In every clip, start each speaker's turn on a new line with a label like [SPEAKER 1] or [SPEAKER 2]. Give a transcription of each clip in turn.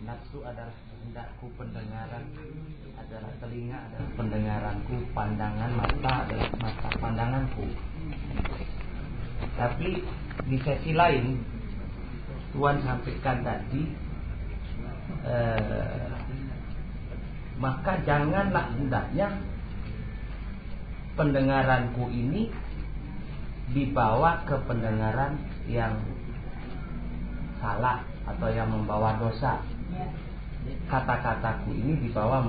[SPEAKER 1] Nafsu adalah kehendakku, pendengaran adalah telinga, adalah pendengaranku, pandangan mata adalah mata pandanganku. Tapi di sisi lain Tuhan sampaikan tadi, maka janganlah hendaknya pendengaranku ini dibawa ke pendengaran yang salah atau yang membawa dosa. Kata-kataku ini dibawa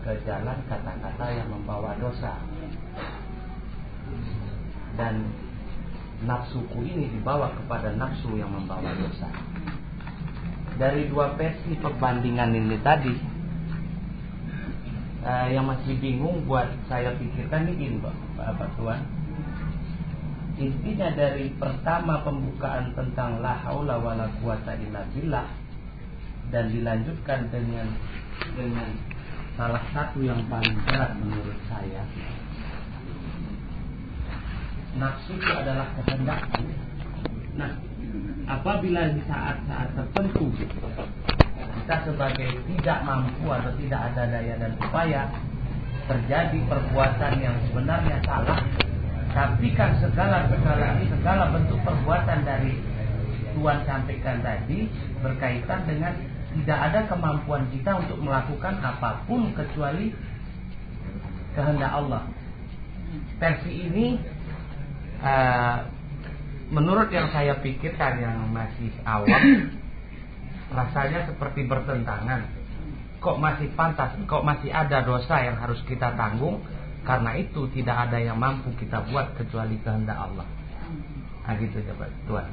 [SPEAKER 1] ke jalan kata-kata yang membawa dosa, dan nafsuku ini dibawa kepada nafsu yang membawa dosa. Dari dua versi perbandingan ini tadi, yang masih bingung buat saya pikirkan ini Pak Tuan. Intinya dari pertama pembukaan tentang la haula wala quwata illa billah, dan dilanjutkan dengan salah satu yang paling berat menurut saya. Nafsu itu adalah kehendakku. Nah, apabila di saat-saat tertentu kita sebagai tidak mampu atau tidak ada daya dan upaya, terjadi perbuatan yang sebenarnya salah, tapi kan segala bentuk perbuatan dari Tuhan sampaikan tadi berkaitan dengan tidak ada kemampuan kita untuk melakukan apapun kecuali kehendak Allah. Versi ini menurut yang saya pikirkan yang masih awam, rasanya seperti bertentangan. Kok masih pantas, kok masih ada dosa yang harus kita tanggung? Karena itu tidak ada yang mampu kita buat kecuali kehendak Allah. Nah gitu coba Tuhan.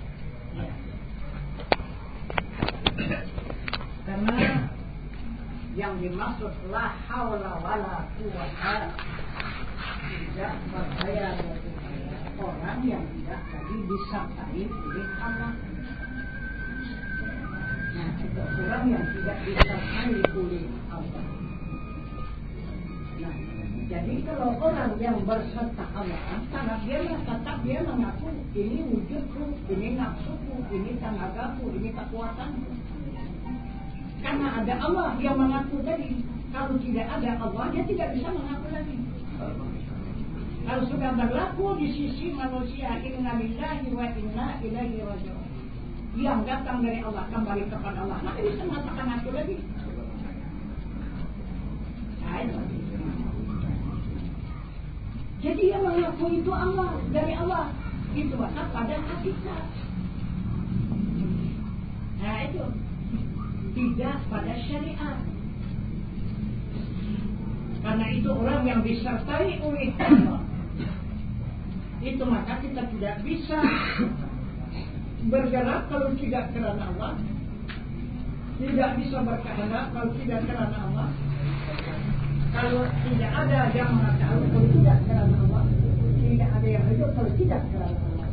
[SPEAKER 2] Karena yang dimaksud la haula wala quwwata tidak berdaya orang yang tidak tadi disertai oleh Allah. Nah, itu orang yang tidak disertai oleh Allah. Nah, jadi kalau orang yang berserta Allah, karena dia mengaku ini wujudku, ini nafsuku, ini tenagaku, ini kekuatanku. Karena ada Allah yang mengaku tadi. Kalau tidak ada Allah, dia tidak bisa mengaku lagi. Kalau sudah berlaku di sisi manusia, inna lillahi wa inna ilaihi raji'un, yang datang dari Allah kembali kepada Allah, maka bisa mengatakan aku lagi. Jadi yang mengaku itu Allah, dari Allah. Itu maka pada hakikat. Nah itu tidak pada syariat. Karena itu orang yang disertai oleh Allah, itu maka kita tidak bisa bergerak kalau tidak karena Allah, tidak bisa berkehendak kalau tidak karena Allah. Kalau tidak ada yang mengetahui kalau tidak karena Allah, tidak ada yang hidup kalau tidak karena Allah.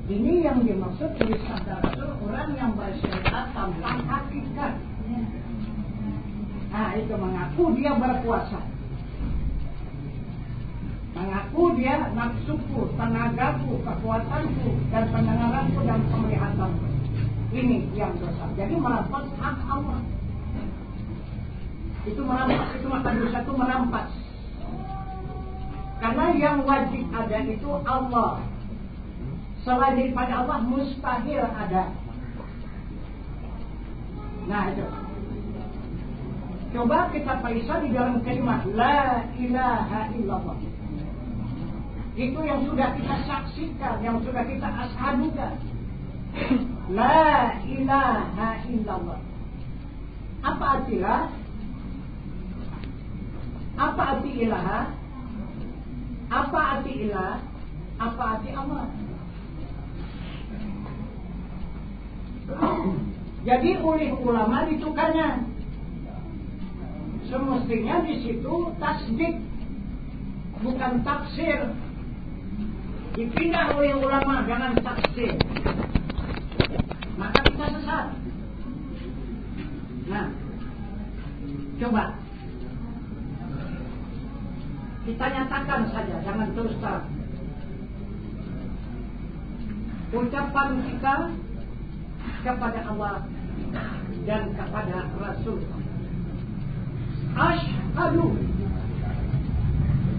[SPEAKER 2] Ini yang dimaksud oleh sabda Rasul, orang yang bersyariat tanpa hakikat. Nah itu mengaku dia berkuasa, mengaku dia nafsuku, tenagaku, kekuatanku, dan pendengaranku dan penglihatanku. Ini yang dosa. Jadi merampas hak Allah. Itu merampas, itu maka dosa itu merampas. Karena yang wajib ada itu Allah. Selain daripada Allah mustahil ada. Nah itu. Coba kita periksa di dalam kalimat La ilaha illallah. Itu yang sudah kita saksikan, yang sudah kita ashadukan. La ilaha illallah. Apa artinya? Apa arti ilaha? Apa arti ilah? Apa arti Allah? Jadi oleh ulama ditukarnya. Semestinya di situ tasdik, bukan tafsir. Dipindah oleh ulama, jangan tafsir. Maka kita sesat. Nah, coba kita nyatakan saja, jangan terus terang. ucapan kita kepada Allah dan kepada Rasul. Asyhadu,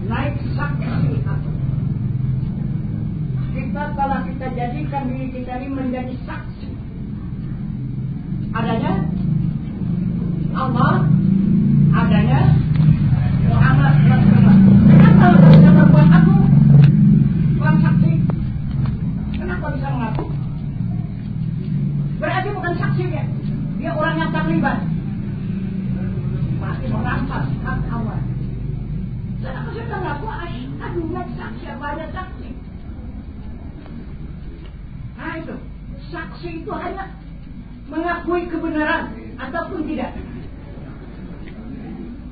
[SPEAKER 2] naik saksi aku. Kita kalau kita jadikan diri kita ini menjadi saksi adanya Allah, adanya Muhammad Rasulullah. Kenapa bisa membuat aku bukan saksi? Kenapa bisa mengaku? Berarti bukan saksi dia orang yang terlibat, masih merampas hak Allah. Kenapa saya mengaku? Aduh, saksi apa ada saksi? Nah itu, saksi itu hanya mengakui kebenaran ataupun tidak,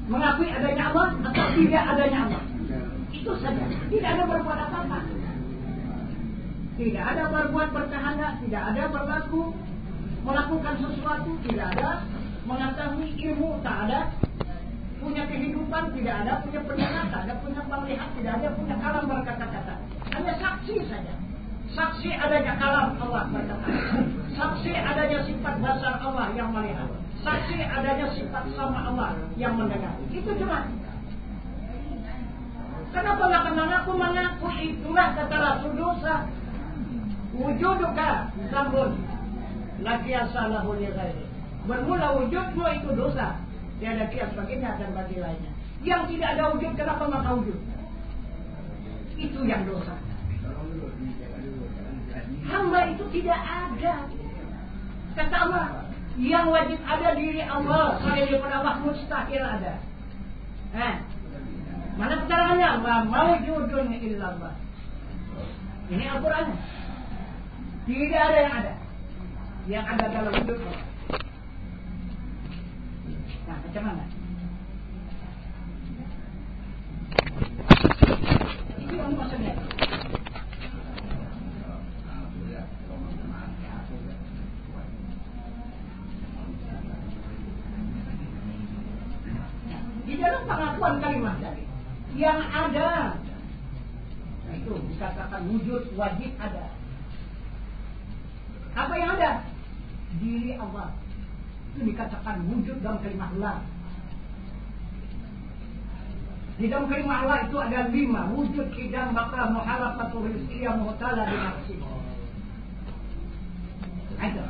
[SPEAKER 2] mengakui adanya Allah atau tidak adanya Allah. Itu saja, tidak ada berbuat apa-apa, tidak ada berbuat bercahaya, tidak ada berlaku melakukan sesuatu, tidak ada mengetahui ilmu, tak ada punya kehidupan, tidak ada punya pendengar, tak ada punya melihat, tidak ada punya kalam berkata-kata, hanya saksi saja. Saksi adanya kalam Allah berkata, saksi adanya sifat dasar Allah yang melihat, saksi adanya sifat sama Allah yang mendengar. Itu cuma. Kenapa nggak mengaku itulah kata Rasul dosa. Wujuduka zambun laki asalahu li ghairi. Bermula wujudmu itu dosa, tiada kias baginya dan bagi lainnya. Yang tidak ada wujud, kenapa maka wujud? Itu yang dosa. Hamba itu tidak ada. Kata Allah, yang wajib ada diri Allah, selain daripada Allah mustahil ada. Mana keterangannya? Ma mawjudun illallah. Ini Al-Quran. Tidak ada yang ada. Yang ada dalam wujud Allah. Nah, macam mana? Itu yang maksudnya. Di dalam pengakuan kalimat tadi yang ada, nah itu dikatakan wujud wajib ada. Apa yang ada? Diri Allah. Itu dikatakan wujud dalam kalimat Allah. Di dalam kalimat Allah itu ada 5: wujud, qidam, baqa, muhalafatul rizqiyah, muhtala di nafsi. Ada.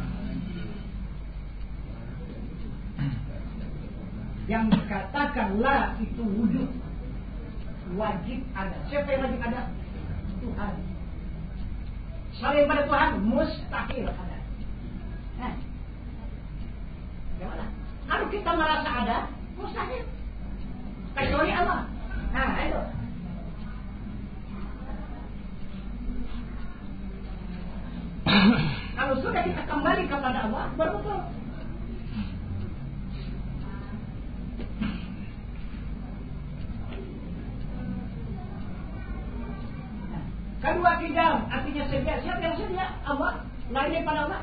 [SPEAKER 2] Yang dikatakan la itu wujud wajib ada. Siapa yang wajib ada? Tuhan. Selain pada Tuhan mustahil ada. Gimana? Kalau kita merasa ada, mustahil. Kecuali Allah. Nah, itu. Kalau sudah kita kembali kepada Allah, baru betul. Kedua, qidam, artinya sedia. Siapa yang sedia? Allah. Lain daripada Allah?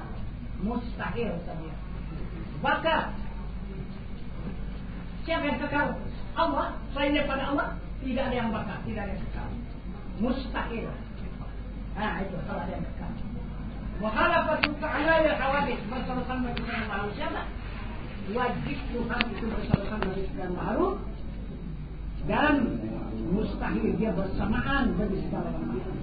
[SPEAKER 2] Mustahil sedia. Baqa, siapa yang kekal? Allah. Selain daripada Allah, tidak ada yang baqa, tidak ada yang kekal. Mustahil. Nah, itu kalau ada yang kekal. Muhalafatu ta'ala lil hawadits, bersama-sama dengan manusia. Wajib Tuhan itu bersama-sama dengan ma'ruf, dan mustahil dia bersamaan bagi segala macam.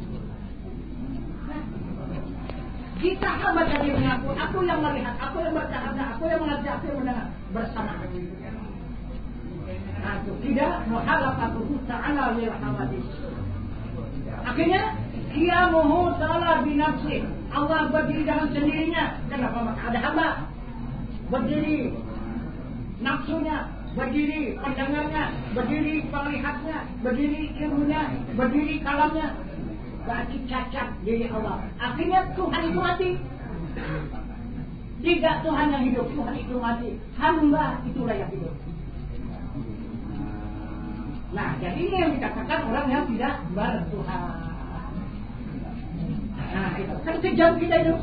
[SPEAKER 2] Jika hamba tadi mengaku, aku yang melihat, aku yang bercahaya, aku yang mengerti, aku yang mendengar, bersamaan. Nah, itu tidak muhalafatu ta'ala lil hawadits. Akhirnya qiyamuhu ta'ala binafsi. Allah berdiri dengan sendirinya. Kenapa? Maka ada hamba berdiri nafsunya, berdiri pendengarnya, berdiri penglihatnya, berdiri ilmunya, berdiri kalamnya. Berarti cacat diri Allah. Akhirnya Tuhan itu mati. Tidak Tuhan yang hidup, Tuhan itu mati. Hamba itulah yang hidup. Nah, jadi ini yang dikatakan orang yang tidak bertuhan. Nah, itu kan kejam kita itu.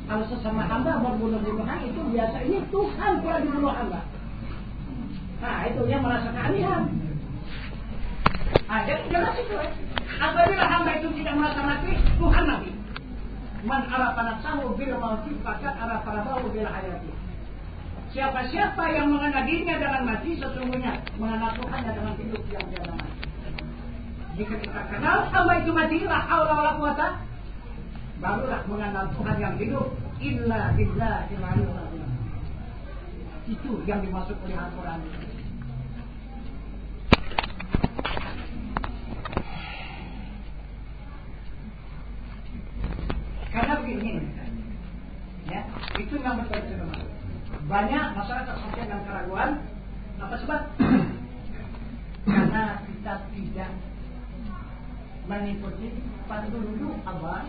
[SPEAKER 2] Kalau sesama hamba berbunuh-bunuhan itu biasa. Ini Tuhan pula dibunuh hamba. Nah, itu yang merasa keanihan. Jadi jelas itu. Apabila hamba itu tidak merasa mati, Tuhan mati. Man arafa nafsahu bil mauti faqad arafa rabbahu bil hayati. Siapa-siapa yang mengenal dirinya dengan mati, sesungguhnya mengenal Tuhannya dengan hidup yang tiada mati. Jika kita kenal apa itu mati, la haula wala quwata, barulah mengenal Tuhan yang hidup. Illa billahil aliyyil azim. Itu yang dimaksud oleh Al-Quran. Karena begini, ya, itu yang betul-betul banyak masyarakat sosial yang keraguan. Apa sebab? Karena kita tidak mengikuti petunjuk Allah.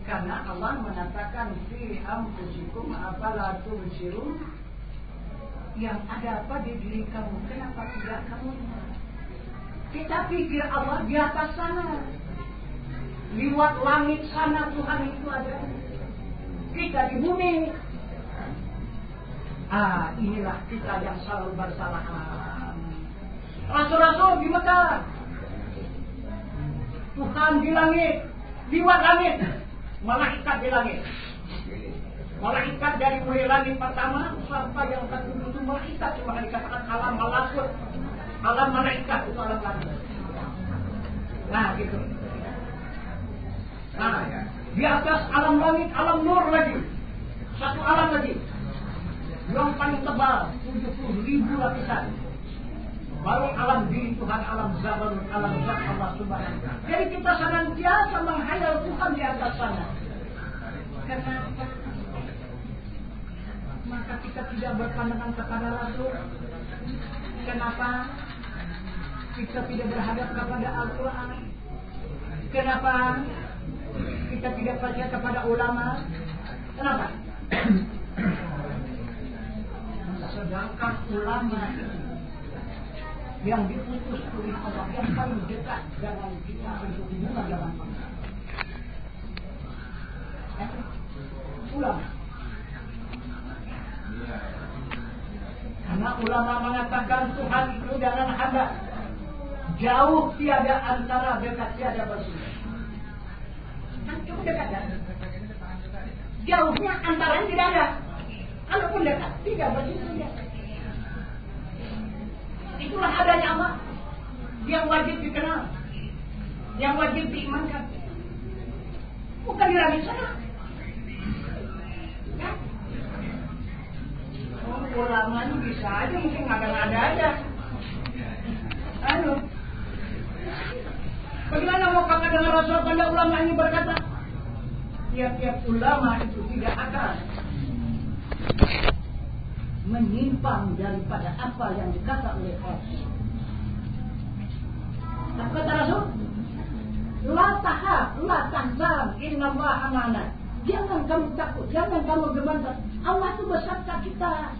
[SPEAKER 2] Karena Allah mengatakan fi anfusikum afala tubsirun, yang ada apa di diri kamu, kenapa tidak kamu? Kita pikir Allah di atas sana, lewat langit sana Tuhan itu ada. Kita di bumi. Inilah kita yang selalu bersalahan. Rasul-rasul di Mekah, Tuhan di langit, lewat langit, malaikat di langit. Malaikat dari mulai langit pertama sampai yang kedua itu malaikat, cuma dikatakan alam malakut, alam malaikat itu alam langit. Nah gitu. Nah di atas alam langit, alam nur lagi, satu alam lagi yang paling tebal 70.000 lapisan. Baru alam diri Tuhan, alam zaman, alam zat Allah Subhanahu. Jadi kita senantiasa menghayal Tuhan di atas sana. Kenapa? Maka kita tidak berpandangan kepada Rasul. Kenapa? Kita tidak berhadap kepada Al-Quran. Kenapa? Kita tidak percaya kepada ulama. Kenapa? Sedangkan ulama yang diutus oleh Allah, yang paling dekat dengan kita untuk hubungan dengan Allah, ulama. Karena ulama mengatakan Tuhan itu dengan hamba jauh tiada antara, dekat tiada bersama. Kan cuma dekat kan? Jauhnya antaranya tidak ada. Kalaupun dekat, tidak bersama. Itulah adanya Allah yang wajib dikenal, yang wajib diimankan. Bukan di langit sana. Ya? Ulama ini bisa aja, mungkin ada aja. Bagaimana mau kata dengan Rasul pada ulama ini berkata, tiap-tiap ulama itu tidak akan menyimpang daripada apa yang dikata oleh Rasul. Apa kata Rasul? La tahab, la tahzan, innallaha ma'ana. Jangan kamu takut, jangan kamu gemetar. Allah itu beserta kita.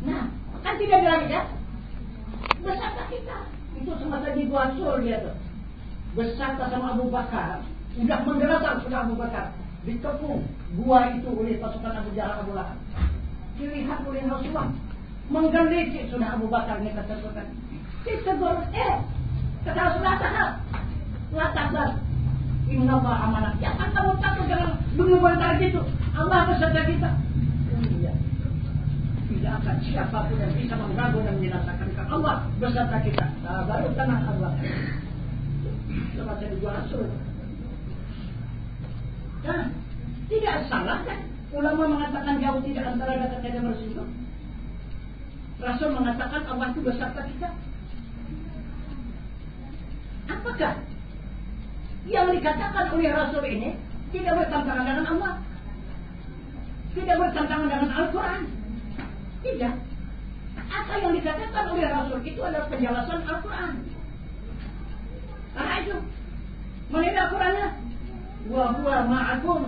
[SPEAKER 2] Nah, kan tidak bilang ya? Beserta kita. Itu semasa di Gua Sur dia tuh. Beserta sama Abu Bakar. Sudah menggerakkan sudah Abu Bakar. Dikepung gua itu oleh pasukan Abu Jahal, Abu Lahab. Dilihat oleh Rasulullah. Menggelitik sudah Abu Bakar ini kata-kata. Ditegur, kata Rasulullah tahap. La tahzan. Innallaha ma'ana. Jangan kamu takut, jangan gemetar gitu. Allah beserta kita. Iya. Tidak akan siapapun yang bisa mengganggu dan menjelaskan ke Allah beserta kita. Nah, baru tenang Allah. Sama jadi dua Rasul. Nah, tidak salah kan? Ulama mengatakan jauh tidak antara dekat dan Rasul. Rasul mengatakan Allah itu beserta kita. Apakah yang dikatakan oleh Rasul ini tidak bertentangan dengan Allah? Tidak bertentangan dengan Al-Quran? Tidak. Apa yang dikatakan oleh Rasul itu adalah penjelasan Al-Quran. Karena itu melihat Al-Qurannya, wa huwa ma'akum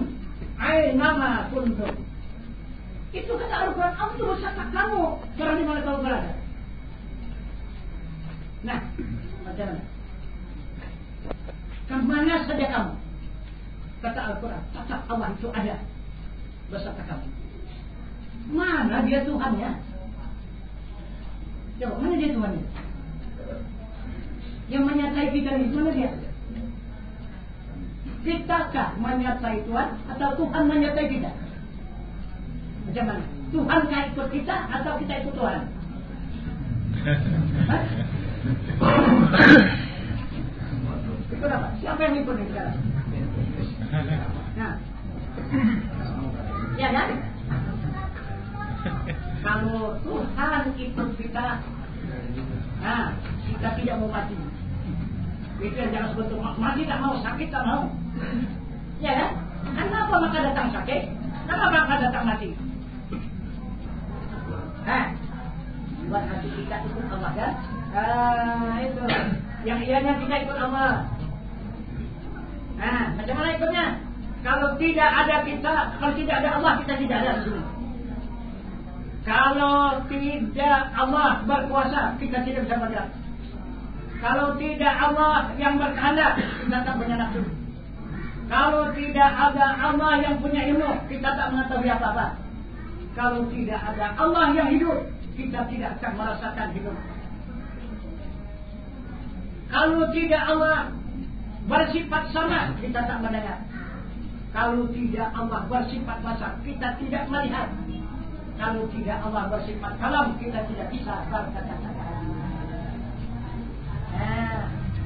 [SPEAKER 2] aynama kuntum. Itu kata Al-Quran, Allah itu bersama kamu di mana kamu berada. Nah, macam mana? Kemana saja kamu? Kata Al-Quran, tetap Allah itu ada bersama kamu. Mana dia Tuhannya? Coba, mana dia Tuhannya? Yang menyertai kita ini, mana dia? Kitakah menyertai Tuhan atau Tuhan menyertai kita? Macam mana? Tuhankah ikut kita atau kita ikut Tuhan? Ikut apa? Siapa yang ikut nih sekarang? Nah, ya kan? Kalau Tuhan ikut kita, nah kita tidak mau mati. Itu yang jangan sebut mati tak mau, sakit tak mau. Ya kan? Kenapa maka datang sakit? Kenapa maka datang mati? Buat hati kita ikut Allah kan? Itu yang ianya kita ikut Allah. Macam mana ikutnya? Kalau tidak ada kita, kalau tidak ada Allah, kita tidak ada di sini. Kalau tidak Allah berkuasa, kita tidak bisa bergerak. Kalau tidak Allah yang berkehendak, kita tak punya nafsu. Kalau tidak ada Allah yang punya ilmu, kita tak mengetahui apa-apa. Kalau tidak ada Allah yang hidup, kita tidak akan merasakan hidup. Kalau tidak Allah bersifat sama, kita tak mendengar. Kalau tidak Allah bersifat basar, kita tidak melihat. Kalau tidak Allah bersifat kalam, kita tidak bisa berkata-kata.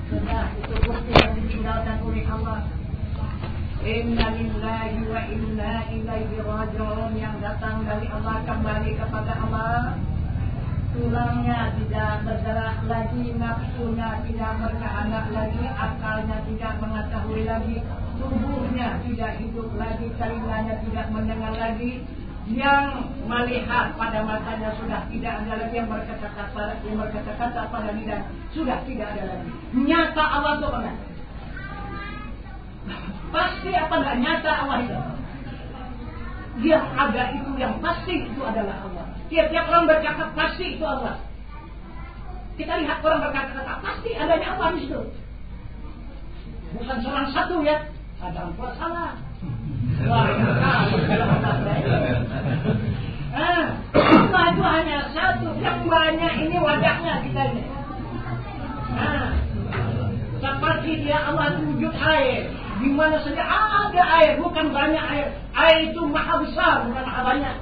[SPEAKER 2] Sudah itu bukti yang ditinggalkan oleh Allah. Inna lillahi wa inna ilaihi raji'un, yang datang dari Allah kembali kepada Allah. Tulangnya tidak bergerak lagi, nafsunya tidak berkehendak lagi, akalnya tidak mengetahui lagi, tubuhnya tidak hidup lagi, telinganya tidak mendengar lagi, yang melihat pada matanya sudah tidak ada lagi, yang berkata-kata pada lidah sudah tidak ada lagi. Nyata Allah itu apa? Pasti apa enggak nyata Allah itu? Yang ada itu, yang pasti itu adalah Allah. Tiap-tiap orang berkata pasti itu Allah. Kita lihat orang berkata-kata pasti adanya Allah di situ. Bukan seorang satu ya, ada empat salah. Allah itu hanya satu, yang banyak ini wajahnya kita ini. Seperti dia Allah itu wujud air, di mana saja ada air, bukan banyak air. Air itu maha besar, bukan maha banyak.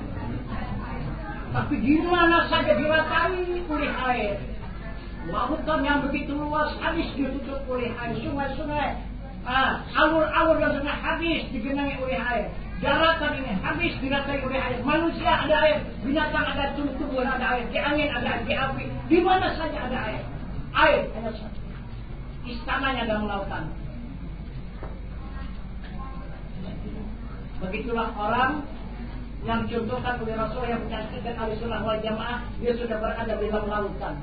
[SPEAKER 2] Tapi di mana saja diratai oleh air. Lautan yang begitu luas habis ditutup oleh air, sungai-sungai. Alur-alur yang sudah habis digenangi oleh air. Daratan ini habis diratai oleh air. Manusia ada air, binatang ada, tumbuhan ada air, di angin ada air, di api, di mana saja ada air. Air hanya satu. Istananya dalam lautan. Begitulah orang yang contohkan oleh Rasul yang menyaksikan Ahlussunnah wal Jamaah, dia sudah berada di dalam lautan.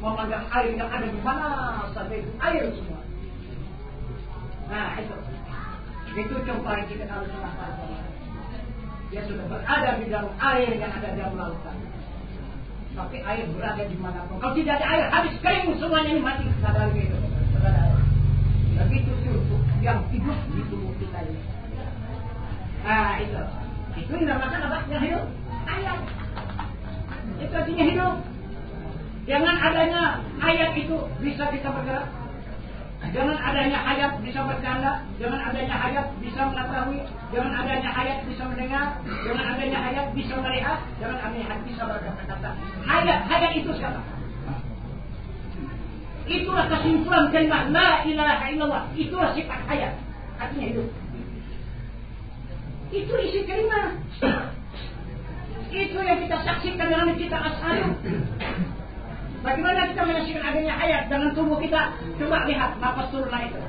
[SPEAKER 2] Memandang air yang ada di mana saja itu air semua. Nah itu contoh yang kita Ahlussunnah wal Jamaah. Dia sudah berada di dalam air yang ada di dalam lautan. Tapi air berada di manapun. Kalau tidak ada air, habis kering semuanya ini mati. Tidak ada lagi itu. Begitu tubuh yang hidup di tubuh kita ini. Nah itu dinamakan apa? Yang hidup? Ayat. Itu artinya hidup. Jangan adanya ayat itu bisa kita bergerak. Jangan adanya ayat bisa bercanda. Jangan adanya ayat bisa mengetahui. Jangan adanya ayat bisa mendengar. Jangan adanya ayat bisa melihat. Jangan adanya ayat bisa berkata-kata. Ayat itu siapa? Itulah kesimpulan kalimat la ilaha illallah. Itulah sifat ayat. Artinya hidup. Itu isi kalimat. Itu yang kita saksikan dengan kita Asy'ari. Bagaimana kita menyaksikan adanya hayat dengan tubuh kita? Coba lihat nafas turun naik itu.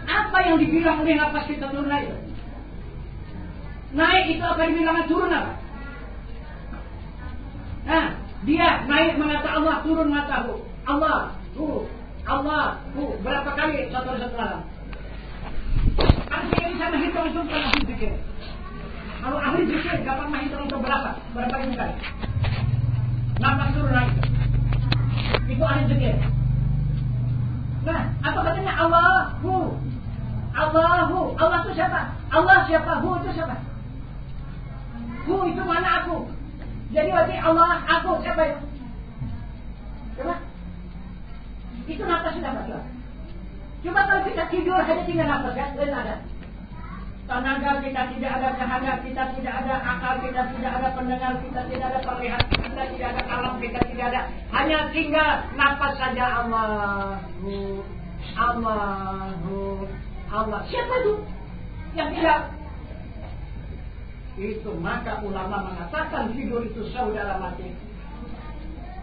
[SPEAKER 2] Apa yang dibilang oleh nafas kita turun naik itu? Naik itu apa dibilang turun apa? Nah, dia naik mengata Allah, turun mengatahu Allah, Allah, berapa kali satu malam? Artinya bisa menghitung itu bukan ahli zikir. Kalau ahli zikir dapat menghitung itu berapa kali? Nafas turun naik. Itu ahli zikir. Nah, apa katanya Allahu? Allah itu siapa? Allah siapa? Hu itu siapa? Hu itu mana aku? Jadi berarti Allah aku siapa itu? Coba. Itu nafas sudah Pak. Coba kalau kita tidur hanya tinggal nafas ya, lain ada. Tenaga kita tidak ada, cahaya kita tidak ada, akal kita tidak ada, pendengar kita tidak ada, penglihatan kita tidak ada, kalam kita tidak ada. Hanya tinggal nafas saja. Allahu, Allahu, Allah. Siapa itu yang tidak? Itu maka ulama mengatakan tidur itu saudara mati.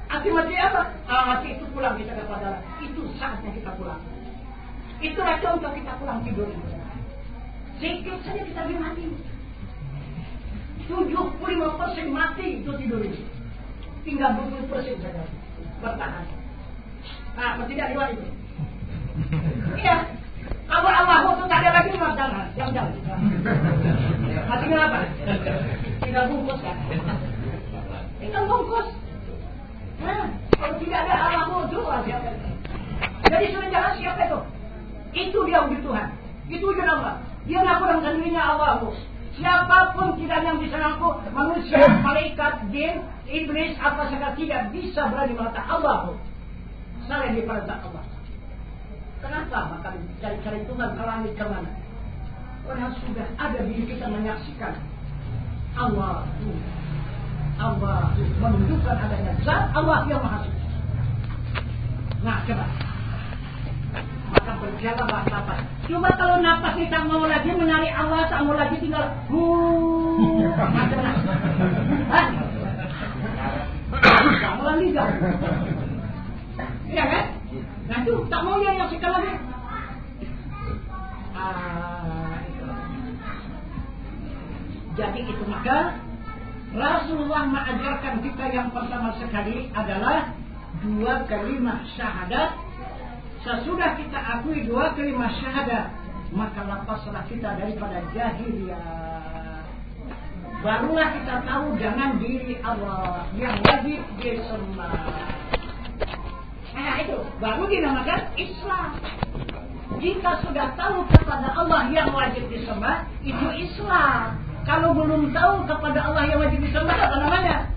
[SPEAKER 2] Arti mati apa? Mati itu pulang kita kepada Allah. Itu saatnya kita pulang. Itulah contoh kita pulang tidur. Sedikit saja kita mati. 75% mati itu tidur ini. Tinggal 20% saja bertahan. Nah, tidak lewat itu. Iya. Kalau Allah itu tak ada lagi masalah. Jangan. Artinya apa? Tinggal bungkus kan? Tinggal bungkus. Nah, kalau tidak ada Allah itu siapa? Jadi sebenarnya siapa itu? Itu dia wujud Tuhan. Itu wujud Allah. Dia melakukan dirinya Allah. Siapapun tidak yang bisa ngaku, manusia, malaikat, jin, iblis, apa saja tidak bisa berani mengatakan Allah. Selain daripada Allah. Kenapa? Maka cari Tuhan ke langit ke mana? Karena sudah ada diri kita menyaksikan Allah. Allah menunjukkan adanya zat Allah yang maha suci. Nah, coba. Maka berjalanlah nafas. Cuma kalau nafas kita mau lagi mencari Allah, tak mau lagi tinggal macam mana? Tak mau lagi jauh. Iya kan? Nah itu tak mau dia nyaksikan lagi. Jadi itu maka Rasulullah mengajarkan kita yang pertama sekali adalah 2 kalimat syahadat. Sesudah kita akui 2 kalimat syahadat, maka lepaslah kita daripada jahiliyah. Barulah kita tahu dengan diri Allah yang wajib disembah. Nah itu baru dinamakan Islam. Jika sudah tahu kepada Allah yang wajib disembah, itu Islam. Kalau belum tahu kepada Allah yang wajib disembah, apa namanya?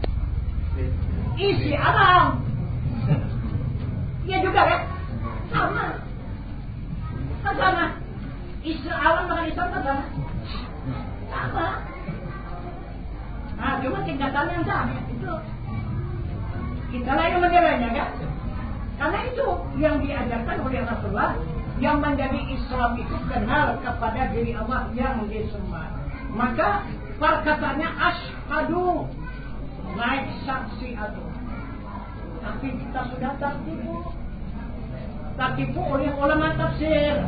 [SPEAKER 2] Isi alam. Iya juga kan? Sama. Sama. Isi alam dengan Islam sama. Sama. Nah, cuma tingkatan yang sama. Itu. Kita lah yang menjalanya kan? Karena itu yang diajarkan oleh Rasulullah, yang menjadi Islam itu kenal kepada diri Allah yang disembah. Maka perkataannya asyhadu, naik saksi atau. Tapi kita sudah tertipu oleh ulama tafsir.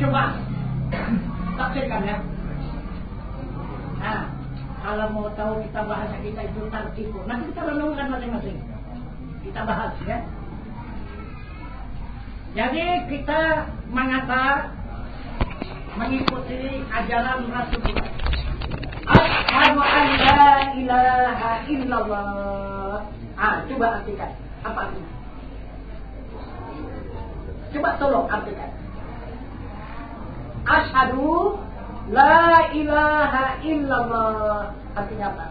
[SPEAKER 2] Coba tafsirkan ya. Nah, kalau mau tahu kita bahasa kita itu tertipu, nanti kita renungkan masing-masing. Kita bahas ya. Jadi kita mengikuti ajaran Rasulullah. Asyhadu an la ilaha illallah. Coba artikan. Apa artinya? Coba tolong artikan. Asyhadu la ilaha illallah. Artinya apa?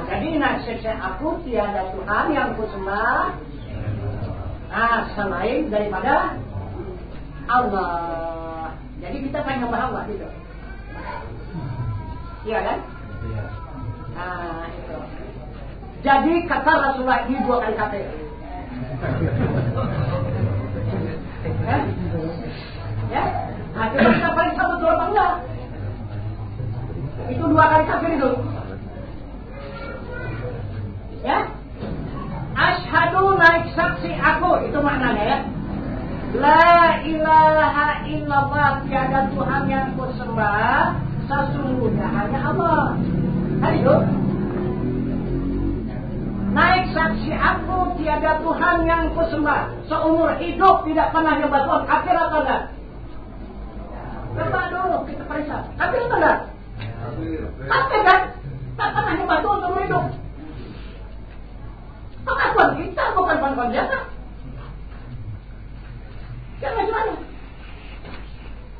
[SPEAKER 2] Jadi nasihat aku tiada Tuhan yang kusembah selain daripada Allah. Jadi kita pengen ngebahas Allah gitu. Iya kan? Itu. Jadi kata Rasulullah ini 2 kali kafir. Ya? Coba kita periksa betul apa enggak? Itu 2 kali kafir itu. Ya? Asyhadu naik saksi aku, itu maknanya ya. La ilaha illallah, tiada Tuhan yang kusembah sesungguhnya hanya Allah. Kan itu? Naik saksi aku, tiada Tuhan yang kusembah seumur hidup, tidak pernah nyembah Tuhan. Kafir atau enggak? Coba dulu kita periksa. Kafir atau enggak? Kafir kan? Tak pernah nyembah Tuhan seumur hidup. Pengakuan kita bukan pengakuan biasa. Jangan gimana?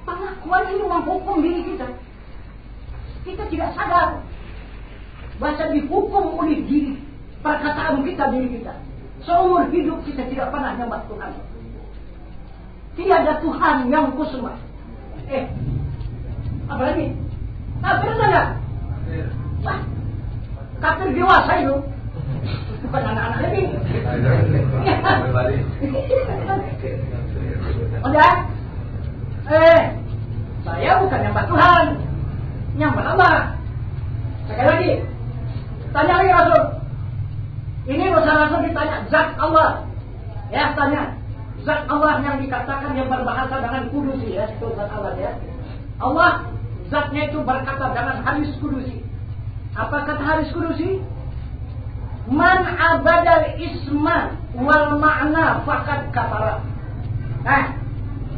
[SPEAKER 2] Pengakuan ini menghukum diri kita. Kita tidak sadar. Bahasa dihukum oleh diri, perkataan kita, diri kita. Seumur hidup kita tidak pernah nyembah Tuhan. Tiada Tuhan yang kusembah. Apa lagi? Kafir enggak? Wah, kafir dewasa itu. Bukan anak-anak lagi. Udah? Saya bukan nyembah Tuhan, nyembah Allah. Sekali lagi, tanya lagi Rasul. Ini Rasul ditanya zat Allah. Ya, tanya zat Allah yang dikatakan yang berbahasa dengan kudusi, ya, itu zat Allah, ya. Allah zatnya itu berkata dengan hadis kudusi. Apa kata hadis kudusi? Man abadal isma wal ma'na faqad kafara. Nah,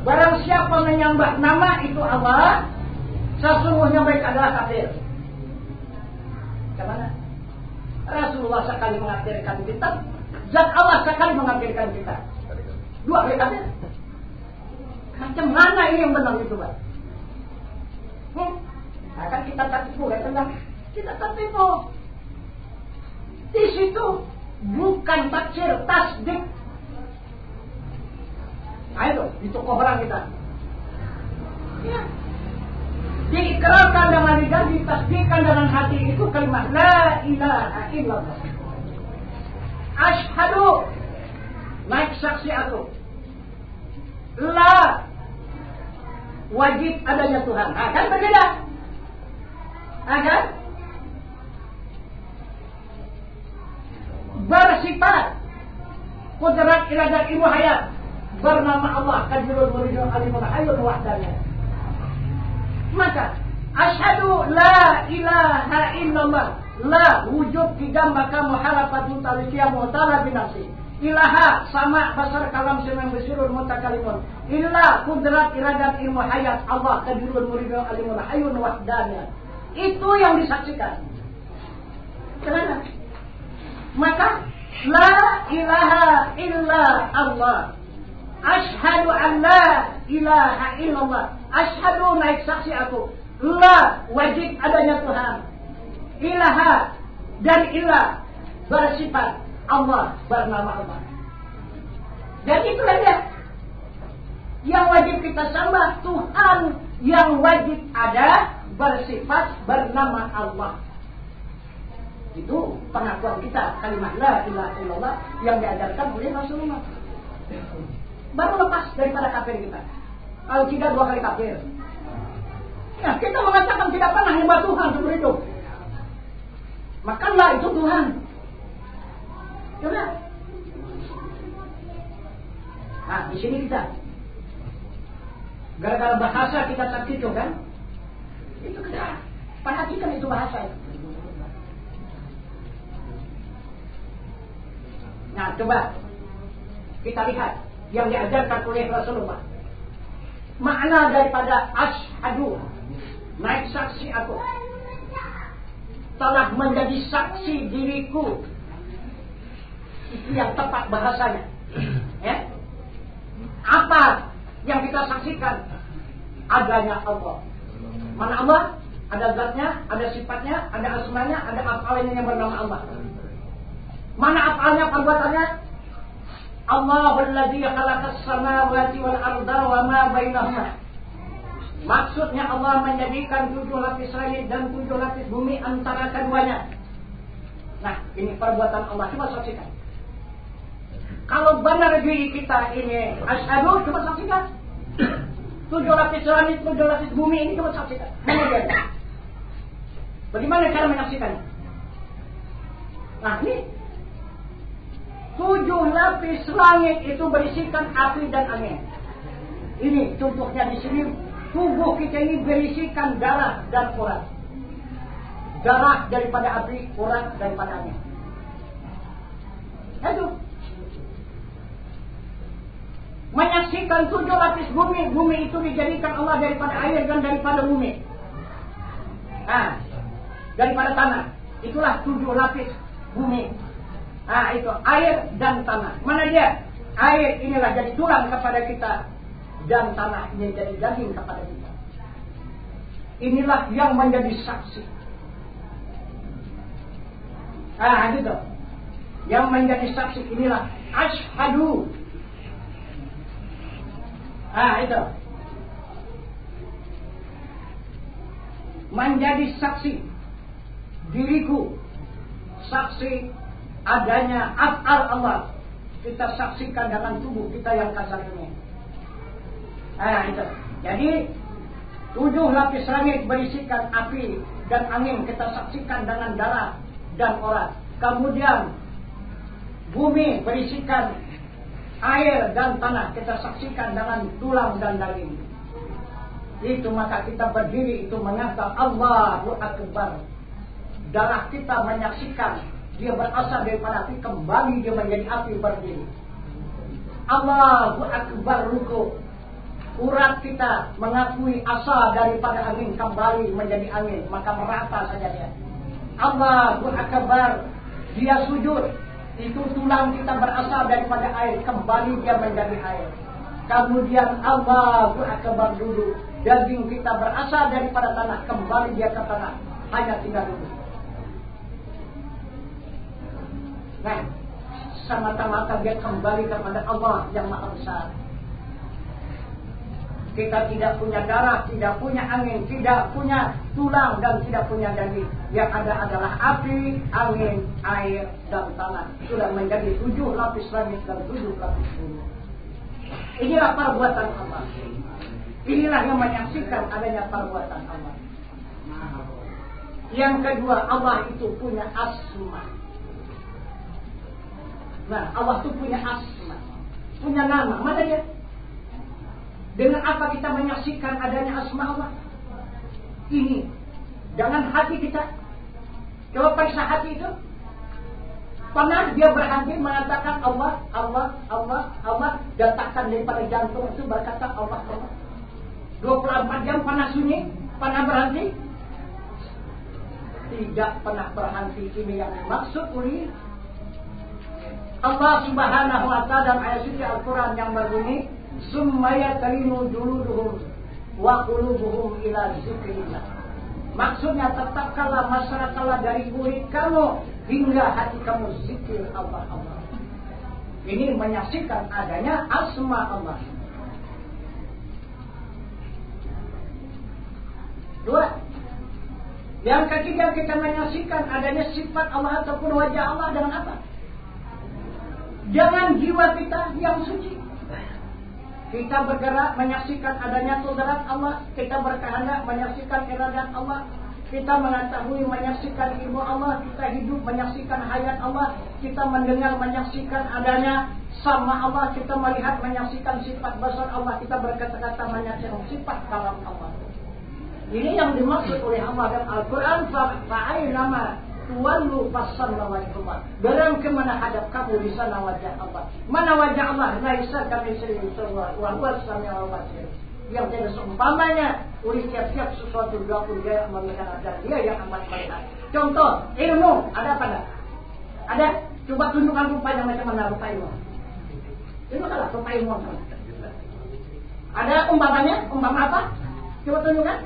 [SPEAKER 2] barang siapa menyembah nama itu Allah, sesungguhnya mereka adalah kafir. Kemana? Rasulullah sekali mengafirkan kita, zat Allah sekali mengafirkan kita. Dua kali kafir. Macam mana ini yang benar itu, Pak? Akan kita tertipu, ya tentang kita tertipu. Di situ bukan tafsir, tasdik. Ayo, itu koran kita. Ya. Diikrarkan dengan lidah, ditasdikkan dengan hati, itu kalimat la ilaha illallah. Asyhadu, naik saksi aku. La, wajib adanya Tuhan. Akan berbeda. Akan bersifat kudrat iradat ilmu hayat bernama Allah Qadirul Muridul Alimul Hayyul Wahdaniyah. Maka asyhadu la ilaha illallah, la wujud tiga maka muhalafatu taliqiyah mu'tala binafsi. Ilaha sama basar kalam semang besirul mutakalimun. Illa kudrat iradat ilmu hayat Allah Qadirul Muridul Alimul Hayyul Wahdaniyah. Itu yang disaksikan. Kenapa? Maka la ilaha illa Allah. Asyhadu an la ilaha illallah. Asyhadu naik saksi aku. La wajib adanya Tuhan. Ilaha dan ilah bersifat Allah, bernama Allah. Dan itu saja yang wajib kita sembah, Tuhan yang wajib ada, bersifat bernama Allah. Itu pengakuan kita, kalimat la ilaha illallah yang diajarkan oleh Rasulullah. Baru lepas daripada kafir kita. Kalau tidak dua kali kafir. Ya, kita mengatakan tidak pernah menyembah Tuhan seperti itu. Maka lah itu Tuhan. Coba. Nah, di sini kita. Gara-gara bahasa kita tertipu kan? Itu kita perhatikan itu bahasa itu. Nah, coba kita lihat yang diajarkan oleh Rasulullah. Makna daripada asyhadu, naik saksi aku, telah menjadi saksi diriku. Itu yang tepat bahasanya. Ya? Apa yang kita saksikan? Adanya Allah. Mana Allah? Ada zatnya, ada sifatnya, ada asmanya, ada afalnya yang bernama Allah. Mana afalnya, perbuatannya? Allahul ladzi khalaqas samawati wal arda wa ma bainahuma. Maksudnya Allah menjadikan 7 lapis langit dan 7 lapis bumi antara keduanya. Nah, ini perbuatan Allah. Coba saksikan. Kalau benar diri kita ini asyhadu, coba saksikan. 7 lapis langit, 7 lapis bumi ini coba saksikan. Bagaimana cara menyaksikannya? Nah, ini 7 lapis langit itu berisikan api dan angin. Ini contohnya di sini, tubuh kita ini berisikan darah dan urat. Darah daripada api, urat daripada angin. Itu. Menyaksikan 7 lapis bumi, bumi itu dijadikan Allah daripada air dan daripada bumi. Nah, daripada tanah. Itulah 7 lapis bumi. Nah, itu air dan tanah. Mana dia? Air inilah jadi tulang kepada kita, dan tanah ini jadi daging kepada kita. Inilah yang menjadi saksi. Gitu. Yang menjadi saksi inilah asyhadu. Itu. Menjadi saksi diriku, saksi adanya af'al Allah. Kita saksikan dengan tubuh kita yang kasar ini. Itu. Jadi 7 lapis langit berisikan api dan angin kita saksikan dengan darah dan orat. Kemudian bumi berisikan air dan tanah kita saksikan dengan tulang dan daging. Itu maka kita berdiri itu mengatakan Allahu Akbar. Darah kita menyaksikan dia berasal daripada api, kembali dia menjadi api berdiri. Allahu Akbar ruku. Urat kita mengakui asal daripada angin, kembali menjadi angin, maka merata saja dia. Allahu Akbar. Dia sujud. Itu tulang kita berasal daripada air, kembali dia menjadi air. Kemudian Allahu Akbar duduk. Daging kita berasal daripada tanah, kembali dia ke tanah, hanya tinggal duduk. Nah, semata-mata dia kembali kepada Allah yang Maha Besar. Kita tidak punya darah, tidak punya angin, tidak punya tulang, dan tidak punya daging. Yang ada adalah api, angin, air, dan tanah. Sudah menjadi 7 lapis langit dan 7 lapis bumi. Inilah perbuatan Allah. Inilah yang menyaksikan adanya perbuatan Allah. Yang kedua, Allah itu punya asma. Nah, Allah itu punya asma, punya nama. Mana dia? Dengan apa kita menyaksikan adanya asma Allah? Ini dengan hati kita. Coba periksa hati itu. Pernah dia berhenti mengatakan Allah, Allah, Allah, Allah. Detakkan daripada jantung itu berkata Allah, Allah. 24 jam pernah sunyi? Pernah berhenti? Tidak pernah berhenti. Ini yang dimaksud oleh Allah Subhanahu wa ta'ala dalam ayat suci Al-Quran yang berbunyi summa yatalinu juluduhum wa qulubuhum ila zikrillah. Maksudnya tetapkanlah masyarakatlah dari kulit kamu hingga hati kamu zikir Allah Allah. Ini menyaksikan adanya asma Allah. 2. Yang ketiga kita menyaksikan adanya sifat Allah ataupun wajah Allah dengan apa? Jangan jiwa kita yang suci. Kita bergerak menyaksikan adanya kudrat Allah. Kita berkehendak menyaksikan iradat Allah. Kita mengetahui menyaksikan ilmu Allah. Kita hidup menyaksikan hayat Allah. Kita mendengar menyaksikan adanya sama Allah. Kita melihat menyaksikan sifat basar Allah. Kita berkata-kata menyaksikan sifat kalam Allah. Ini yang dimaksud oleh Allah dalam Al-Quran. Fa'ainama tuwallu fasalna wajhullah. Barang kemana hadap kamu di sana wajah Allah. Mana wajah Allah? Laisa kamitslihi syai'un wa huwas samiul basir. Yang tidak seumpamanya oleh tiap-tiap sesuatu dilakukan dia melihat dan dia yang amat melihat. Contoh ilmu ada apa enggak? Ada? Coba tunjukkan rupanya macam mana rupa ilmu. Itu adalah rupa ilmu. Ada umpamanya? Umpama apa? Coba tunjukkan.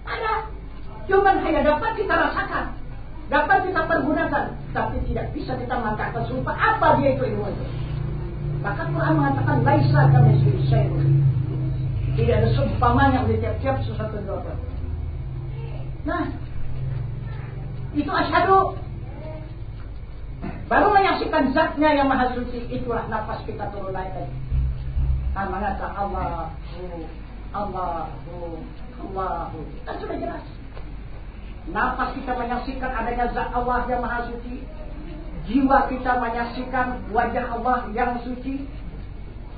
[SPEAKER 2] Ada. Cuma hanya dapat kita rasakan, dapat kita pergunakan, tapi tidak bisa kita mengatakan sumpah apa dia itu ilmu itu. Maka Quran mengatakan laisa kamitslihi syai'un. Tidak ada seumpamanya oleh tiap-tiap sesuatu doa. Nah, itu asyhadu. Baru menyaksikan zatnya yang maha suci, itulah nafas kita turun naik tadi. Mengatakan Allahu, Allahu, Allahu. Kan sudah jelas. Nafas kita menyaksikan adanya zat Allah yang maha suci. Jiwa kita menyaksikan wajah Allah yang suci.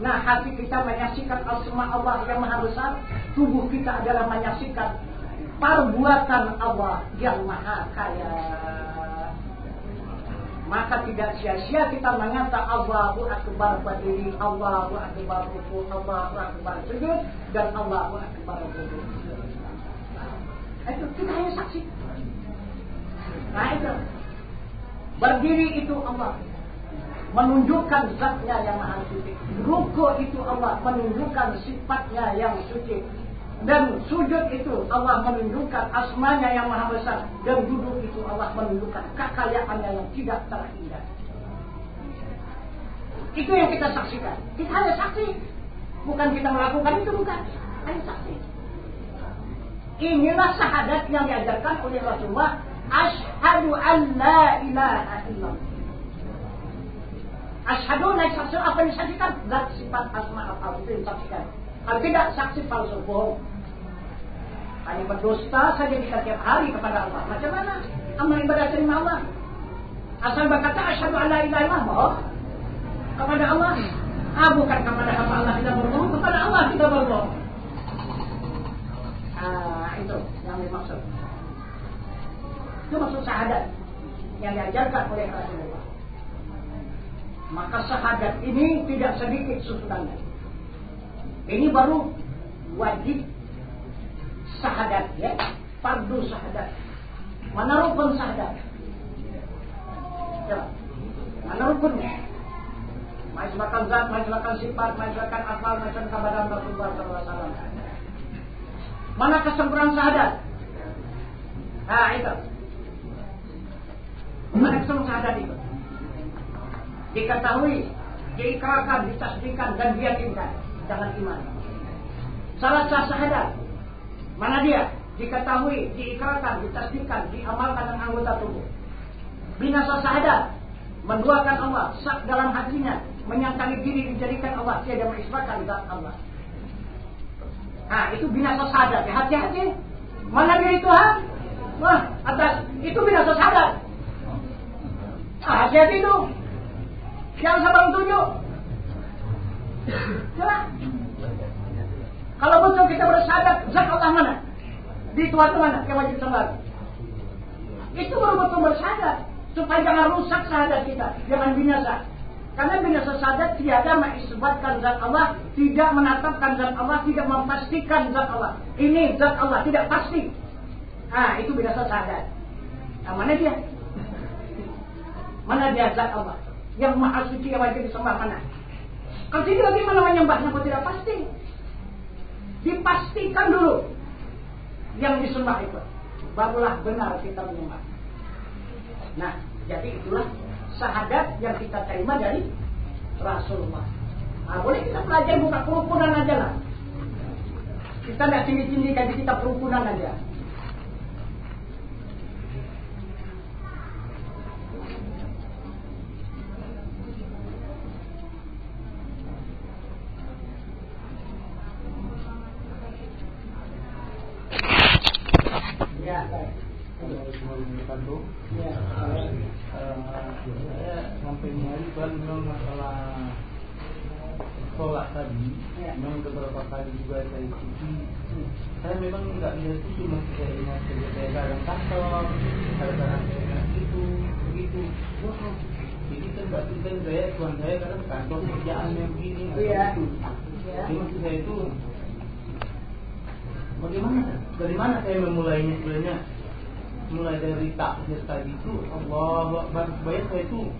[SPEAKER 2] Nah, hati kita menyaksikan asma Allah yang maha besar. Tubuh kita adalah menyaksikan perbuatan Allah yang maha kaya. Maka tidak sia-sia kita mengatakan Allahu Akbar berdiri, Allahu Akbar ruku, Allahu Akbar sujud, dan Allahu Akbar duduk. Itu kita hanya saksi. Nah itu berdiri itu Allah menunjukkan zatnya yang maha suci. Ruku itu Allah menunjukkan sifatnya yang suci. Dan sujud itu Allah menunjukkan asmanya yang maha besar. Dan duduk itu Allah menunjukkan kekayaannya yang tidak terhingga. Itu yang kita saksikan. Kita hanya saksi. Bukan kita melakukan itu, bukan. Hanya saksi. Inilah syahadat yang diajarkan oleh Rasulullah. Asyhadu an la ilaha illallah. Asyhadu naik saksi apa yang disaksikan? Zat sifat asma al itu yang disaksikan. Kalau tidak saksi palsu bohong. Hanya berdusta saja kita tiap hari kepada Allah. Macam mana amal ibadah terima Allah? Asal berkata asyhadu an la ilaha illallah bohong kepada Allah. Bukan kepada hamba Allah kita berbohong, kepada Allah kita berbohong. Itu yang dimaksud. Itu maksud syahadat yang diajarkan oleh Rasulullah. Maka syahadat ini tidak sedikit susunannya. Ini baru wajib syahadat, ya, fardu syahadat. Mana rukun syahadat? Coba, mana rukunnya? Maisbakan zat, maisbakan sifat, maisbakan akal, maisbakan kabaran Rasulullah SAW. Mana kesempurnaan syahadat? Itu. Mana kesempurnaan syahadat itu? Diketahui, diikrarkan, ditasdiqkan dan diyakinkan. Jangan iman. Salah syahadat. Mana dia? Diketahui, diikrarkan, ditasdiqkan, diamalkan dengan anggota tubuh. Binasa syahadat. Menduakan Allah, sak dalam hatinya, menyangkali diri dijadikan Allah, tiada mengisbatkan zat Allah. Itu binasa syahadat. Ya, hati-hati. Mana diri Tuhan? Wah, atas itu binasa syahadat. Hati-hati itu. Yang sabar tunjuk. Jelas. Kalau betul kita bersyahadat, zat Allah mana? Di Tuhan mana? Yang wajib sembah. Itu baru betul bersyahadat. Supaya jangan rusak syahadat kita, jangan binasa. Karena binasa syahadat tiada mengisbatkan zat Allah, tidak menetapkan zat Allah, tidak memastikan zat Allah. Ini zat Allah tidak pasti. Itu binasa syahadat. Mana dia? Mana dia zat Allah? Yang maha suci yang wajib disembah mana? Kalau tidak bagaimana menyembahnya kalau tidak pasti? Dipastikan dulu yang disembah itu, barulah benar kita menyembah. Nah, jadi itulah syahadat yang kita terima dari Rasulullah. Boleh kita belajar buka kerukunan aja lah. Kita tidak tinggi-tinggi kayak kita kerukunan aja. Ya, baik.
[SPEAKER 3] Saya sampai nyari memang masalah sholat tadi, memang beberapa kali juga saya ikuti. Saya memang nggak bisa setuju, masih saya ingat saya kadang kantor, kadang-kadang saya ingat itu, begitu. Jadi kan berarti kan tuan saya kadang kantor kerjaan yang begini, itu. Jadi maksud saya itu, bagaimana? Dari mana saya memulainya sebenarnya? Mulai dari takbir tadi itu Allah Akbar supaya saya itu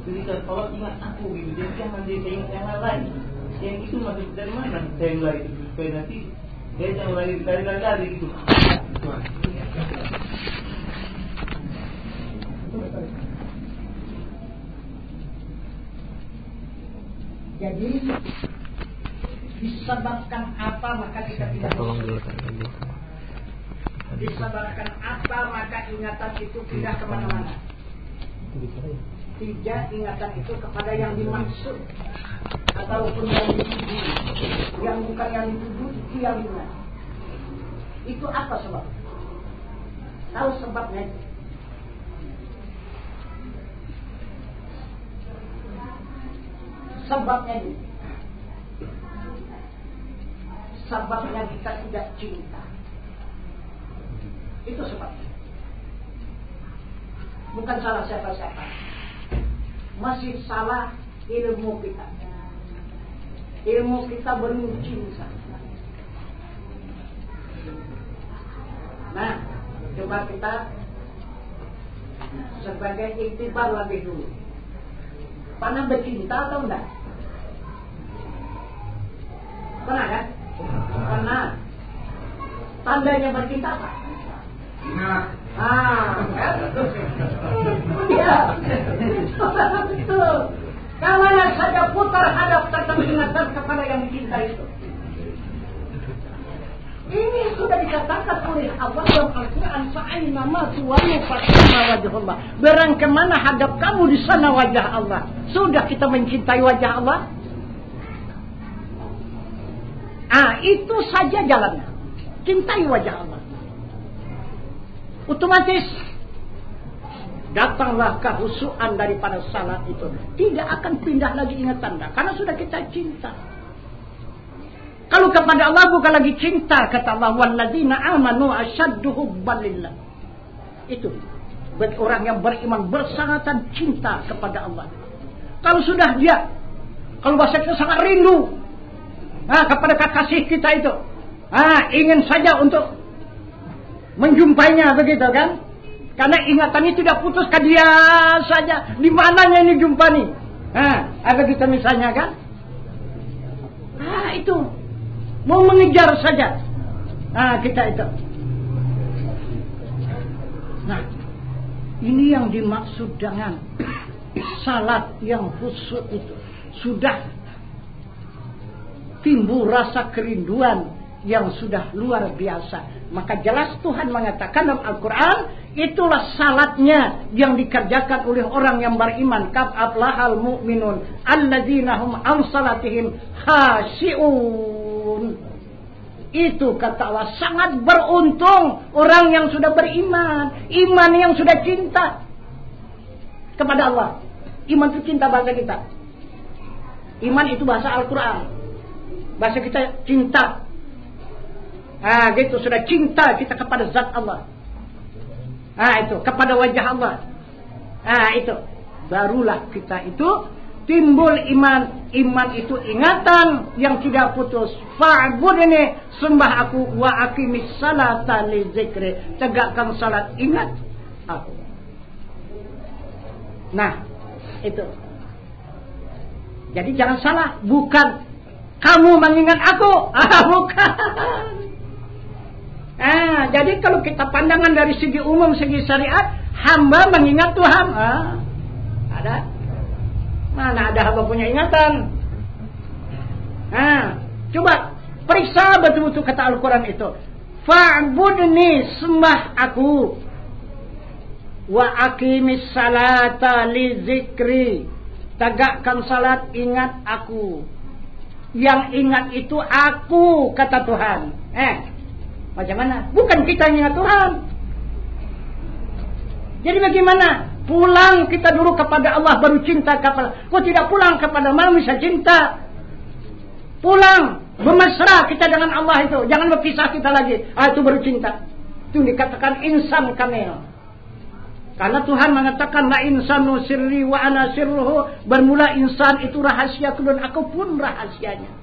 [SPEAKER 3] ketika sholat ingat aku gitu. Jadi jangan dia ingat yang lain. Yang itu maksud dari mana saya mulai itu supaya nanti saya jangan lari gitu.
[SPEAKER 2] Jadi disebabkan apa maka kita tidak disebabkan apa maka ingatan itu tidak kemana-mana. Tidak ingatan itu kepada yang dimaksud ataupun yang dituju, yang bukan yang dituju itu yang diingat. Itu apa sebab? Tahu sebabnya? Sebabnya ini. Sebabnya kita tidak cinta. Itu sebabnya. Bukan salah siapa-siapa. Masih salah ilmu kita. Ilmu kita belum cinta. Nah, coba kita sebagai iktibar lebih dulu. Pernah bercinta atau enggak? Pernah kan? Nah, tandanya bercinta apa?
[SPEAKER 4] Ingat.
[SPEAKER 2] Ya. Kemana saja putar hadap tetap ingatkan kepada yang dicintai itu. Ini sudah dikatakan oleh Allah dalam Al-Quran, fa'aina ma tuwallu fatamma wajhullah. Berang kemana hadap kamu di sana wajah Allah. Sudah kita mencintai wajah Allah. Itu saja jalannya. Cintai wajah Allah. Otomatis datanglah kehusuan daripada salat itu. Tidak akan pindah lagi ingatan Anda, karena sudah kita cinta. Kalau kepada Allah bukan lagi cinta, kata Allah, walladzina amanu asyaddu hubban lillah. Itu bagi orang yang beriman bersangatan cinta kepada Allah. Kalau sudah dia, kalau bahasa kita sangat rindu kepada kekasih kita itu, ingin saja untuk menjumpainya, begitu kan? Karena ingatannya tidak putus ke dia saja. Di mananya ini jumpa nih? Ada kita misalnya kan? Itu mau mengejar saja. Kita itu. Nah, ini yang dimaksud dengan salat yang khusyuk itu. Sudah timbul rasa kerinduan yang sudah luar biasa. Maka jelas Tuhan mengatakan dalam Al-Quran, itulah salatnya yang dikerjakan oleh orang yang beriman. Qad aflahal mu'minun alladzina hum an salatihim khashi'un. Itu kata Allah, sangat beruntung orang yang sudah beriman, iman yang sudah cinta kepada Allah. Iman itu cinta bahasa kita. Iman itu bahasa Al-Quran. Bahasa kita cinta. Gitu, sudah cinta kita kepada zat Allah. Itu kepada wajah Allah. Itu barulah kita itu timbul iman. Iman itu ingatan yang tidak putus. Fa'budni, sembah aku, wa aqimis salata li dzikri, tegakkan salat, ingat aku. Nah, itu. Jadi jangan salah, bukan kamu mengingat aku. Bukan. Jadi kalau kita pandangan dari segi umum, segi syariat, hamba mengingat Tuhan. Ada? Mana ada hamba punya ingatan? Coba periksa betul-betul kata Al-Quran itu. Fa'budni, sembah aku. Wa aqimis salata li zikri, tegakkan salat, ingat aku. Yang ingat itu aku, kata Tuhan. Macam mana? Bukan kita yang ingat Tuhan. Jadi bagaimana? Pulang kita dulu kepada Allah baru cinta kepada. Kok tidak pulang kepada malam bisa cinta? Pulang, bermesra kita dengan Allah itu. Jangan berpisah kita lagi. Itu baru cinta. Itu dikatakan insan kamil. Karena Tuhan mengatakan la insanu sirri wa ana sirruhu. Bermula insan itu rahasia, dan aku pun rahasianya.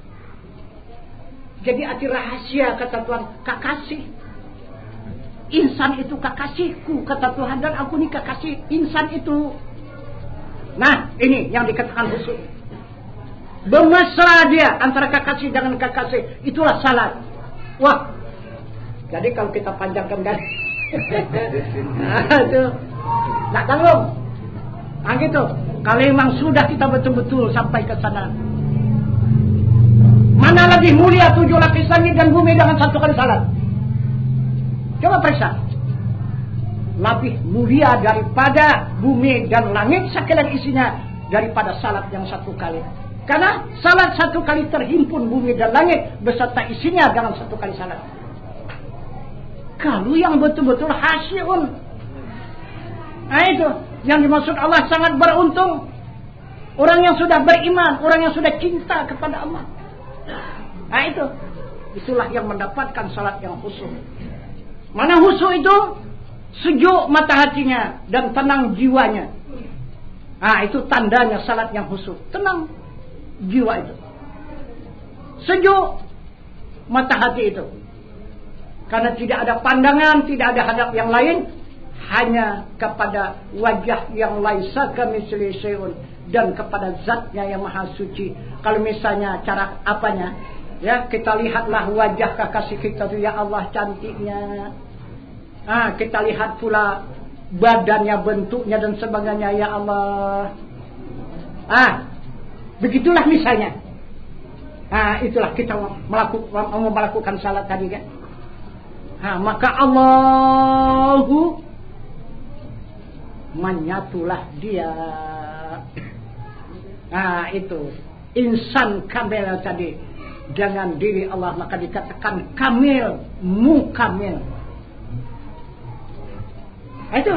[SPEAKER 2] Jadi arti rahasia, kata Tuhan, kekasih. Insan itu kekasihku, kata Tuhan, dan aku ini kekasih insan itu. Nah, ini yang dikatakan khusyuk. Bermesra dia antara kekasih dengan kekasih. Itulah salat. Wah. Jadi kalau kita panjangkan dari itu nggak tanggung. Gitu. Kalau memang sudah kita betul-betul sampai ke sana. Mana lebih mulia 7 lapis langit dan bumi dengan 1 kali salat? Coba periksa. Lebih mulia daripada bumi dan langit sekalian isinya daripada salat yang 1 kali. Karena salat 1 kali terhimpun bumi dan langit beserta isinya dengan 1 kali salat. Kalau yang betul-betul khasyi'un. Itu yang dimaksud Allah sangat beruntung. Orang yang sudah beriman, orang yang sudah cinta kepada Allah. Itulah yang mendapatkan salat yang khusyuk. Mana khusyuk itu? Sejuk mata hatinya dan tenang jiwanya. Itu tandanya salat yang khusyuk. Tenang jiwa itu. Sejuk mata hati itu. Karena tidak ada pandangan, tidak ada hadap yang lain, hanya kepada wajah yang laisa kamitslihi syai'un, dan kepada zatnya yang maha suci. Kalau misalnya cara apanya?
[SPEAKER 4] Ya, kita lihatlah wajah kekasih kita tuh, ya Allah cantiknya. Kita lihat pula badannya, bentuknya dan sebagainya, ya Allah. Begitulah misalnya. Itulah kita mau melakukan salat tadi kan. Maka Allahu menyatulah dia. Itu insan kamil tadi dengan diri Allah, maka dikatakan kamil, mukamil. Itu.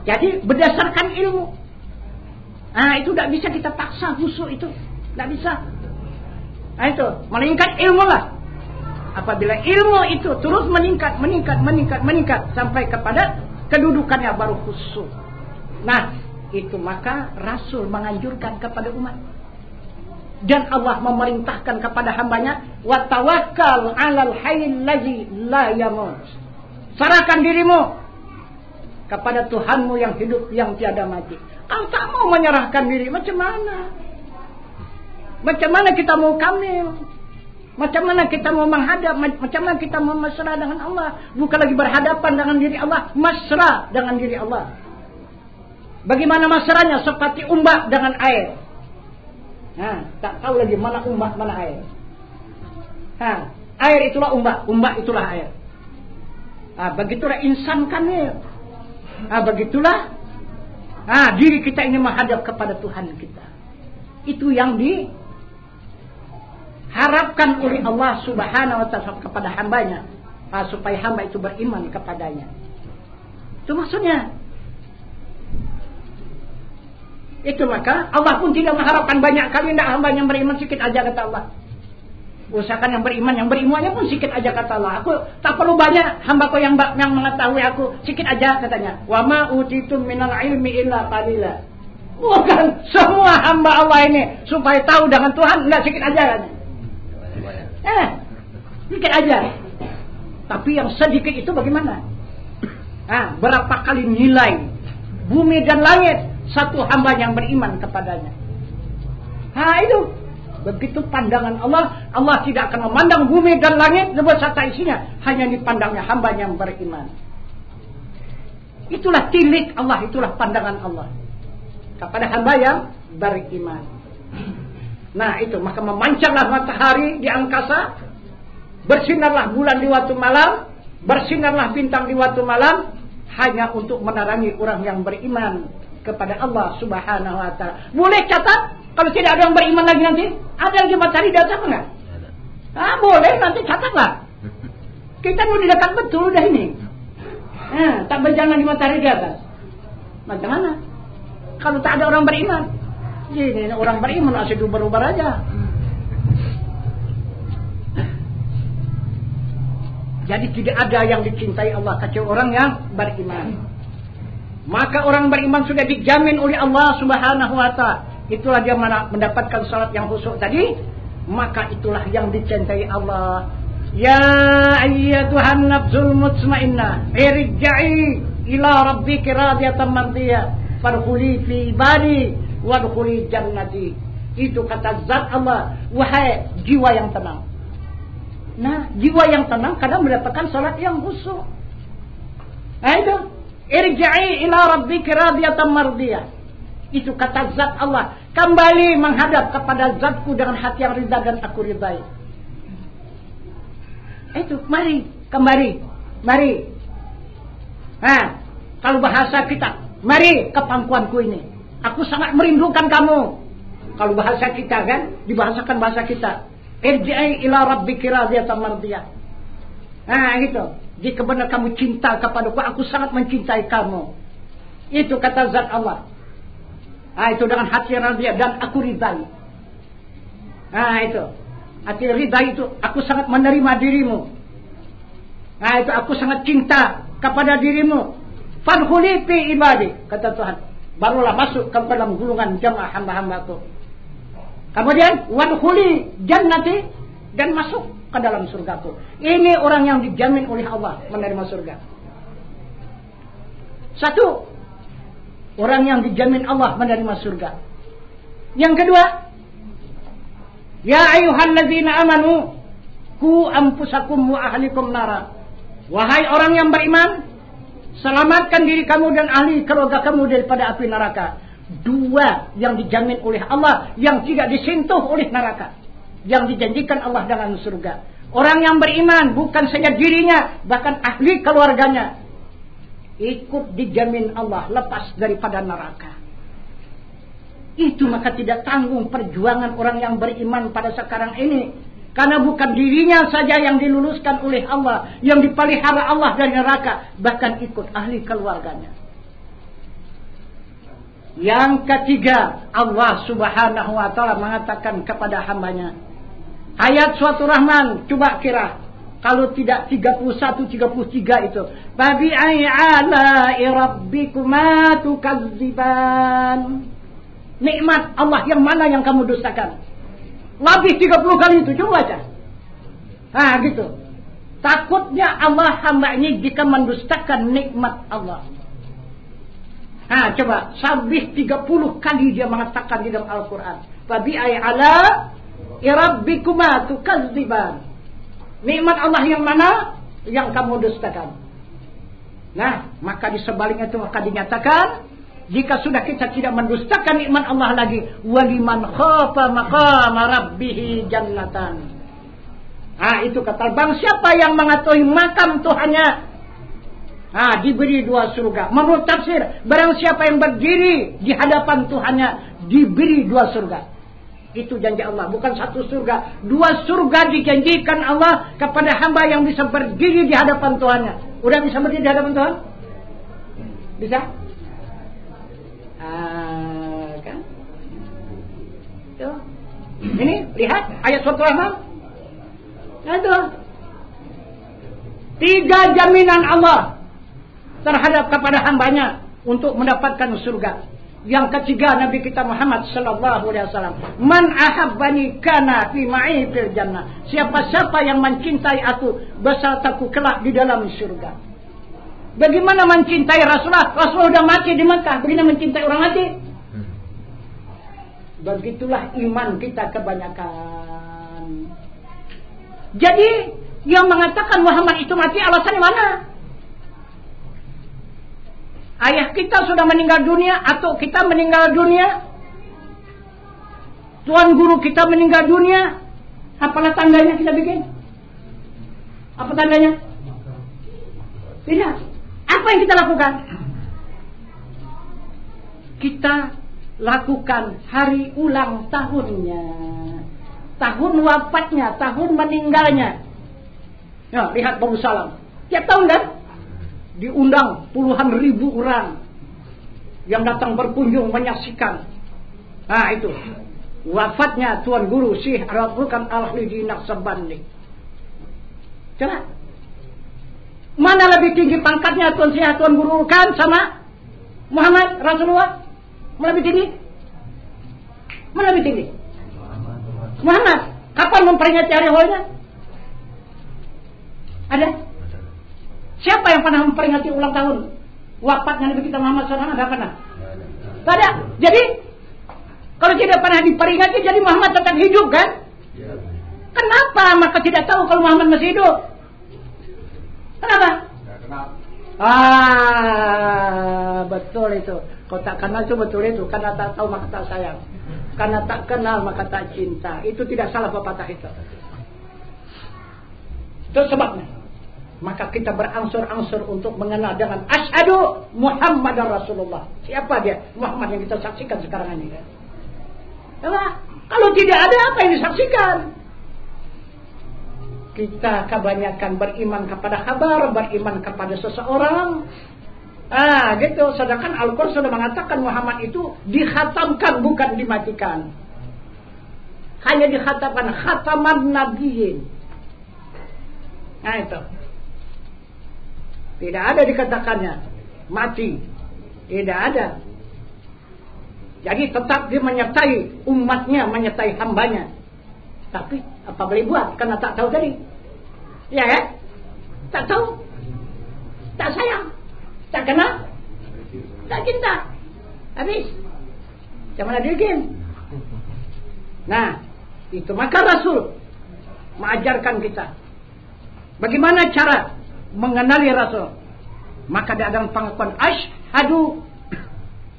[SPEAKER 4] Jadi berdasarkan ilmu. Itu tidak bisa kita paksa khusyuk itu, tidak bisa. Itu meningkat ilmu lah. Apabila ilmu itu terus meningkat sampai kepada kedudukannya baru khusyuk. Itu maka Rasul menganjurkan kepada umat. Dan Allah memerintahkan kepada hambanya, wa tawakkal 'alal hayyil ladzi la yamut. Serahkan dirimu kepada Tuhanmu yang hidup, yang tiada mati. Kalau tak mau menyerahkan diri, macam mana? Macam mana kita mau kamil? Macam mana kita mau menghadap? Macam mana kita mau mesra dengan Allah? Bukan lagi berhadapan dengan diri Allah, mesra dengan diri Allah. Bagaimana mesranya? Seperti umbak dengan air. Tak tahu lagi mana umbak, mana air. Air itulah umbak, umbak itulah air. Begitulah insan kamil. Begitulah diri kita ini menghadap kepada Tuhan kita. Itu yang diharapkan oleh Allah Subhanahu wa ta'ala kepada hambanya, supaya hamba itu beriman kepadanya. Itu maksudnya. Itu maka Allah pun tidak mengharapkan banyak kali, tidak hambanya beriman sedikit aja kata Allah. Usahakan yang berimannya pun sedikit aja kata Allah. Aku tak perlu banyak, hambaku yang mengetahui aku sedikit aja katanya. Wa ma utitum minal ilmi illa qalila. Bukan semua hamba Allah ini supaya tahu dengan Tuhan, enggak sedikit aja kan. Sedikit aja. Tapi yang sedikit itu bagaimana? Berapa kali nilai bumi dan langit satu hamba yang beriman kepadanya. Itu. Begitu pandangan Allah. Allah tidak akan memandang bumi dan langit beserta isinya, hanya dipandangnya hamba yang beriman. Itulah tilik Allah, itulah pandangan Allah kepada hamba yang beriman. Itu maka memancarlah matahari di angkasa, bersinarlah bulan di waktu malam, bersinarlah bintang di waktu malam, hanya untuk menerangi orang yang beriman kepada Allah Subhanahu wa ta'ala. Boleh catat kalau tidak ada yang beriman lagi nanti, ada lagi matahari di atas enggak? Boleh, nanti catatlah. Kita udah dekat betul dah ini. Tak berjalan di matahari di atas. Macam mana? Kalau tak ada orang beriman. Ini orang beriman asal berubah aja. Jadi tidak ada yang dicintai Allah kecuali orang yang beriman. Maka orang beriman sudah dijamin oleh Allah Subhanahu wa ta'ala. Itulah dia mendapatkan salat yang khusyuk tadi. Maka itulah yang dicintai Allah. Ya ayyatuhan nafsul mutmainnah, irji'i ila rabbiki radiyatan mardiyah, fadkhuli fi ibadi wadkhuli jannati. Itu kata zat Allah, wahai jiwa yang tenang. Jiwa yang tenang kadang mendapatkan salat yang khusyuk. Itu irji'i ila rabbiki radiyatan mardiyah. Itu kata zat Allah, kembali menghadap kepada zatku dengan hati yang ridha dan aku ridai. Itu mari, kembali, mari. Kalau bahasa kita, mari ke pangkuanku ini. Aku sangat merindukan kamu. Kalau bahasa kita kan, dibahasakan bahasa kita. Irji'i ila rabbiki radiyatan mardiyah. Gitu. Jika benar kamu cinta kepadaku, aku sangat mencintai kamu. Itu kata zat Allah. Itu dengan hati yang radiyah dan aku ridai. Itu. Hati ridai itu, aku sangat menerima dirimu. Itu aku sangat cinta kepada dirimu. Fadkhuli fi ibadi, kata Tuhan. Barulah masuk ke dalam gulungan jamaah hamba-hambaku. Kemudian wadkhuli jannati, dan masuk ke dalam surgaku. Ini orang yang dijamin oleh Allah menerima surga. Satu, orang yang dijamin Allah menerima surga. Yang kedua, ya ayyuhalladzina amanu qu anfusakum wa ahlikum nara. Wahai orang yang beriman, selamatkan diri kamu dan ahli keluarga kamu daripada api neraka. Dua yang dijamin oleh Allah, yang tidak disentuh oleh neraka, yang dijanjikan Allah dengan surga. Orang yang beriman bukan saja dirinya, bahkan ahli keluarganya ikut dijamin Allah lepas daripada neraka. Itu maka tidak tanggung perjuangan orang yang beriman pada sekarang ini. Karena bukan dirinya saja yang diluluskan oleh Allah, yang dipelihara Allah dari neraka, bahkan ikut ahli keluarganya. Yang ketiga, Allah Subhanahu wa ta'ala mengatakan kepada hambanya. Ayat suatu Rahman, coba kira. Kalau tidak 31, 33 itu. Fabi'ai ala'i rabbikuma tukadziban. Nikmat Allah yang mana yang kamu dustakan? Lebih 30 kali itu, coba aja. Nah gitu. Takutnya Allah hamba ini jika mendustakan nikmat Allah. Nah coba, sabih 30 kali dia mengatakan di dalam Al-Quran. Fabi'ai ala rabbikuma tukadziban. Nikmat Allah yang mana yang kamu dustakan? Nah, maka di sebaliknya itu maka dinyatakan, jika sudah kita tidak mendustakan nikmat Allah lagi, waliman khafa maqama rabbih jannatan. Ah, itu kata bang, siapa yang mengetahui makam Tuhannya, diberi 2 surga. Menurut tafsir, barang siapa yang berdiri di hadapan Tuhannya, diberi 2 surga. Itu janji Allah, bukan 1 surga, 2 surga dijanjikan Allah kepada hamba yang bisa berdiri di hadapan Tuhannya. Udah bisa berdiri di hadapan Tuhan? Bisa? Kan? Tuh. Ini lihat ayat surat Rahman. Nah, tuh. 3 jaminan Allah terhadap kepada hambanya untuk mendapatkan surga. Yang ketiga, Nabi kita Muhammad sallallahu alaihi wasallam, man ahabbani kana fi ma'i fil jannah. Siapa-siapa yang mencintai aku besertaku kelak di dalam surga. Bagaimana mencintai Rasulullah? Rasulullah sudah mati di Mekah, bagaimana mencintai orang mati? Begitulah iman kita kebanyakan. Jadi yang mengatakan Muhammad itu mati alasannya mana? Ayah kita sudah meninggal dunia atau kita meninggal dunia? Tuan guru kita meninggal dunia? Apalah tandanya kita bikin? Apa tandanya? Tidak. Apa yang kita lakukan? Kita lakukan hari ulang tahunnya, tahun wafatnya, tahun meninggalnya. Ya, lihat Babu Salam. Tiap tahun kan? Diundang puluhan ribu orang yang datang berkunjung menyaksikan. Nah itu wafatnya Tuan Guru Syekh Al-Furqan Al-Khalidi Naqsabandi. Coba, mana lebih tinggi pangkatnya Tuan Syekh Tuan Guru kan sama Muhammad Rasulullah? Mana lebih tinggi? Mana lebih tinggi? Muhammad. Kapan memperingati hari holinya? Ada? Siapa yang pernah memperingati ulang tahun wafatnya Nabi kita Muhammad SAW? Ada pernah? Tidak ada. Jadi kalau tidak pernah diperingati, jadi Muhammad tetap hidup kan? Kenapa maka tidak tahu kalau Muhammad masih hidup? Kenapa? Betul itu. Kau tak kenal itu betul itu. Karena tak tahu maka tak sayang. Karena tak kenal maka tak cinta. Itu tidak salah pepatah itu. Itu sebabnya. Maka kita berangsur-angsur untuk mengenal dengan asyhadu Muhammadar Rasulullah. Siapa dia? Muhammad yang kita saksikan sekarang ini. Nah, kalau tidak ada apa yang disaksikan? Kita kebanyakan beriman kepada kabar, beriman kepada seseorang. Gitu. Sedangkan Al-Quran sudah mengatakan Muhammad itu dikhatamkan, bukan dimatikan. Hanya dikhatamkan khataman nabiyyin. Nah itu. Tidak ada dikatakannya mati. Tidak ada. Jadi tetap dia menyertai umatnya, menyertai hambanya. Tapi apa boleh buat? Karena tak tahu tadi. Ya kan? Tak tahu. Tak sayang. Tak kenal. Tak cinta. Habis. Jangan ada game. Nah, itu maka Rasul mengajarkan kita bagaimana cara mengenali Rasul. Maka di dalam pengakuan asyhadu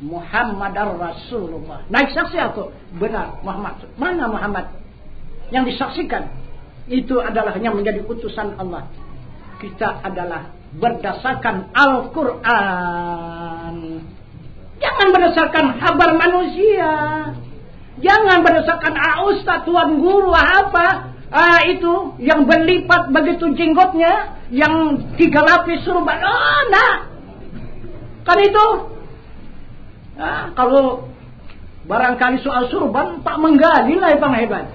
[SPEAKER 4] Muhammadar Rasulullah. Naik saksi atau benar Muhammad. Mana Muhammad? Yang disaksikan itu adalah yang menjadi utusan Allah. Kita adalah berdasarkan Al-Quran. Jangan berdasarkan kabar manusia. Jangan berdasarkan ustaz, tuan guru apa. Itu yang berlipat begitu jenggotnya, yang 3 lapis surban. Nah, kan itu. Kalau barangkali soal surban, Pak menggali lah yang hebat.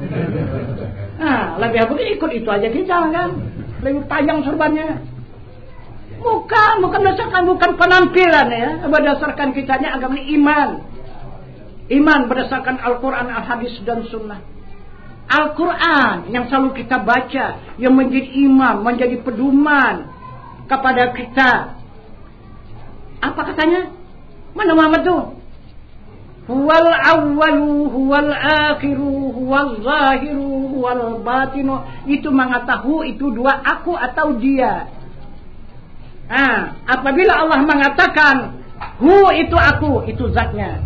[SPEAKER 4] Lebih bagus ikut itu aja kita kan. Lebih panjang surbannya. Bukan berdasarkan, bukan penampilan ya. Berdasarkan kitanya agama iman. Iman berdasarkan Al-Quran, Al-Hadis dan Sunnah. Al-Quran yang selalu kita baca, yang menjadi imam, menjadi pedoman kepada kita. Apa katanya? Mana Muhammad tuh? Huwal awwalu, huwal akhiru, huwal zahiru, huwal batinu. Itu mengatakan itu 2 aku atau dia. Apabila Allah mengatakan hu itu aku, itu zatnya.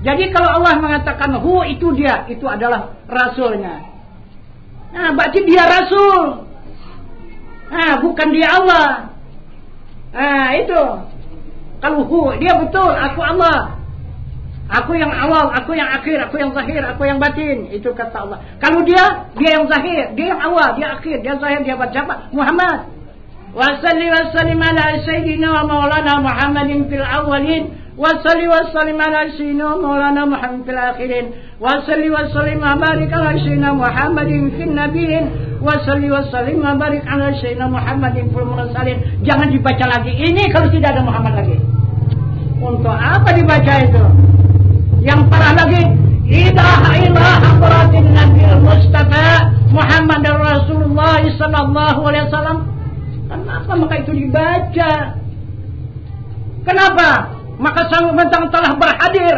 [SPEAKER 4] Jadi kalau Allah mengatakan hu itu dia, itu adalah rasulnya. Berarti dia rasul. Bukan dia Allah. Itu. Kalau hu, dia betul, aku Allah. Aku yang awal, aku yang akhir, aku yang zahir, aku yang batin. Itu kata Allah. Kalau dia yang zahir, dia yang awal, dia akhir, dia zahir, dia batin. Siapa? Muhammad. Wa salli wa sallim ala sayyidina wa maulana Muhammadin fil awwalin. Wasalli wasallim ala sayyidina maulana Muhammad fil akhirin. Wasalli wasallim wa barik ala sayyidina Muhammadin fil nabiyyin. Wasalli wasallim wa barik ala sayyidina Muhammadin fil mursalin. Jangan dibaca lagi ini kalau tidak ada Muhammad lagi. Untuk apa dibaca itu? Yang parah lagi, ilaha ilaha quratin nabiyil mustafa Muhammad Rasulullah sallallahu alaihi wasallam. Kenapa maka itu dibaca? Kenapa? Maka sang bentang telah berhadir.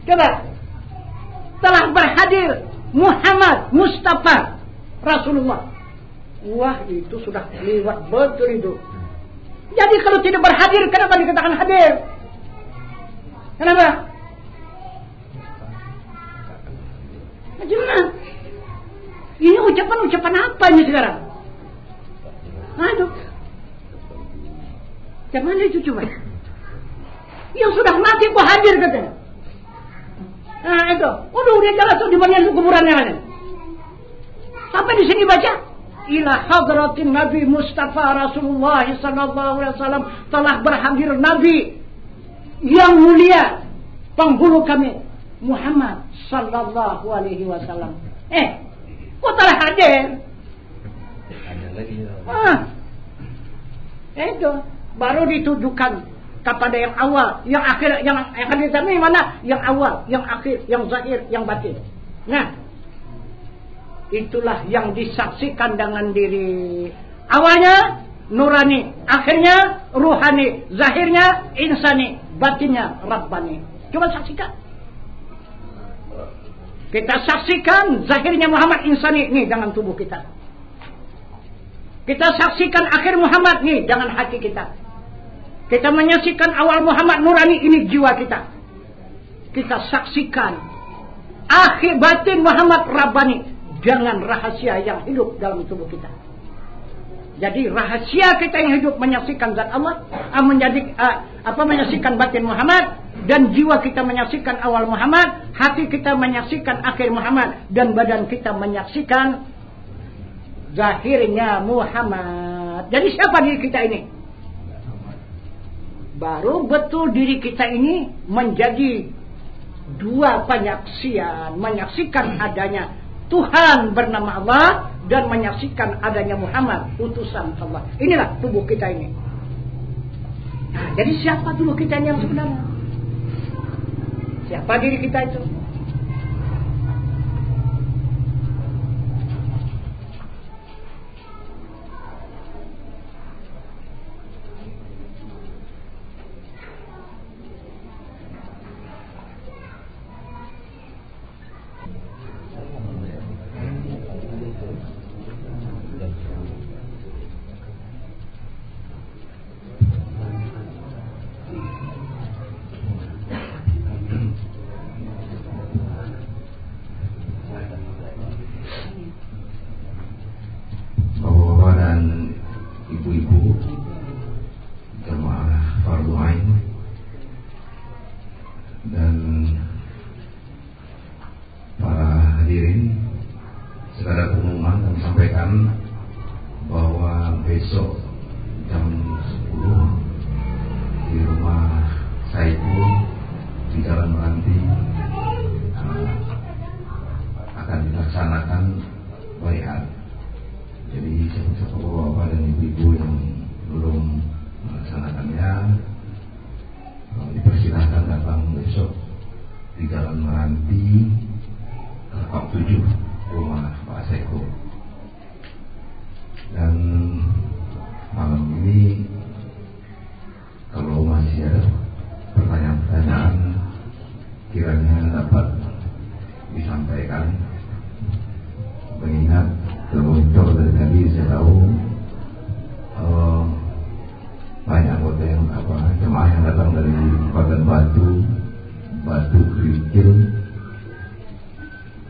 [SPEAKER 4] Coba. Telah berhadir Muhammad Mustafa Rasulullah. Wah, itu sudah lewat betul itu. Jadi kalau tidak berhadir, kenapa dikatakan hadir? Kenapa? Gimana? Ini ucapan apa ini sekarang? Aduh. Gimana itu coba? Yang sudah mati kok hadir katanya. Itu. Udah jelas di mana itu kuburannya mana? Sampai di sini baca ila hadratin Nabi Mustafa Rasulullah sallallahu alaihi wasallam, telah berhadir Nabi yang mulia, penghulu kami Muhammad sallallahu alaihi wasallam. Kok telah hadir?
[SPEAKER 5] Ada lagi.
[SPEAKER 4] Itu baru ditujukan kepada yang awal, yang akhir, yang hadir ini mana? Yang awal, yang akhir, yang zahir, yang batin. Nah, itulah yang disaksikan dengan diri. Awalnya nurani, akhirnya ruhani, zahirnya insani, batinnya rabbani. Coba saksikan. Kita saksikan zahirnya Muhammad insani nih dengan tubuh kita. Kita saksikan akhir Muhammad nih dengan hati kita. Kita menyaksikan awal Muhammad nurani, ini jiwa kita. Kita saksikan akhir batin Muhammad rabbani dengan rahasia yang hidup dalam tubuh kita. Jadi rahasia kita yang hidup menyaksikan zat Allah, menyaksikan batin Muhammad, dan jiwa kita menyaksikan awal Muhammad, hati kita menyaksikan akhir Muhammad, dan badan kita menyaksikan zahirnya Muhammad. Jadi siapa diri kita ini? Baru betul diri kita ini menjadi 2 penyaksian, menyaksikan adanya Tuhan bernama Allah dan menyaksikan adanya Muhammad utusan Allah. Inilah tubuh kita ini. Nah, jadi siapa tubuh kita ini yang sebenarnya? Siapa diri kita itu?
[SPEAKER 6] merupakan batu kerikil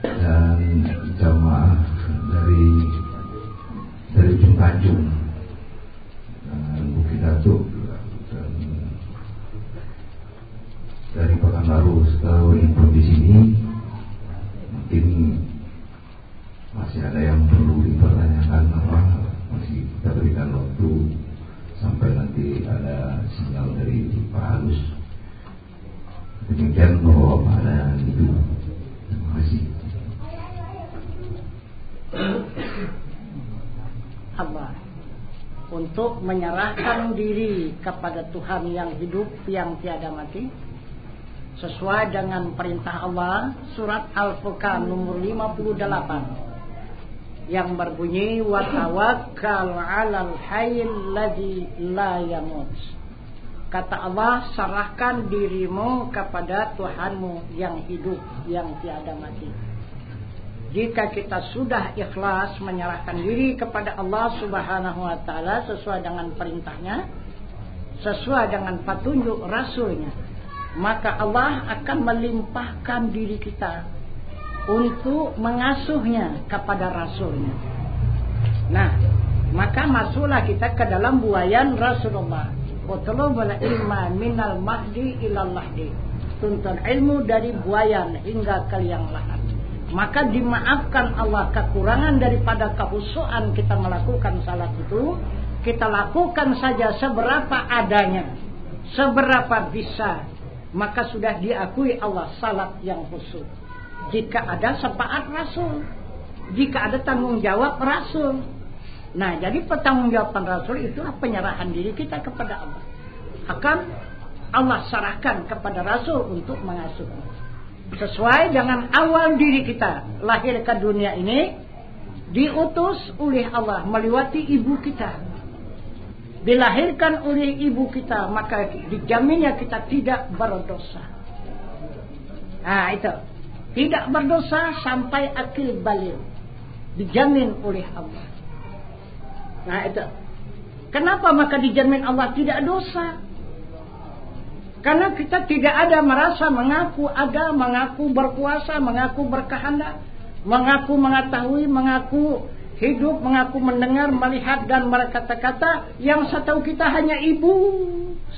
[SPEAKER 6] dan jamaah dari Ujung Tanjung dan Bukit Datuk dan dari Pekanbaru setahu info di sini. Mungkin masih ada yang perlu dipertanyakan, apa masih kita berikan waktu sampai nanti ada sinyal dari Pak Halus. Demikian bahwa pada itu. Terima kasih.
[SPEAKER 4] Allah untuk menyerahkan diri kepada Tuhan yang hidup yang tiada mati sesuai dengan perintah Allah, surat Al-Furqan nomor 58 yang berbunyi wa tawakkal 'alal hayyil ladzi la yamut. Kata Allah, serahkan dirimu kepada Tuhanmu yang hidup yang tiada mati. Jika kita sudah ikhlas menyerahkan diri kepada Allah Subhanahu wa taala sesuai dengan perintahnya, sesuai dengan petunjuk Rasulnya, maka Allah akan melimpahkan diri kita untuk mengasuhnya kepada Rasulnya. Nah, maka masuklah kita ke dalam buayan Rasulullah. Utlubul ilma minal mahdi ilal lahdi. Tuntut ilmu dari buayan hingga ke liang lahat. Maka dimaafkan Allah kekurangan daripada kehusuan kita melakukan salat itu. Kita lakukan saja seberapa adanya, seberapa bisa, maka sudah diakui Allah salat yang khusyuk. Jika ada syafaat Rasul, jika ada tanggung jawab Rasul. Nah, jadi pertanggungjawaban Rasul itu penyerahan diri kita kepada Allah. Akan Allah serahkan kepada Rasul untuk mengasuhnya. Sesuai dengan awal diri kita lahir ke dunia ini, diutus oleh Allah melewati ibu kita, dilahirkan oleh ibu kita, maka dijaminnya kita tidak berdosa. Nah itu, tidak berdosa sampai akil balik, dijamin oleh Allah. Nah itu, kenapa maka dijamin Allah tidak dosa? Karena kita tidak ada merasa mengaku ada, mengaku berkuasa, mengaku berkehendak, mengaku mengetahui, mengaku hidup, mengaku mendengar, melihat dan berkata-kata. Yang setahu kita hanya ibu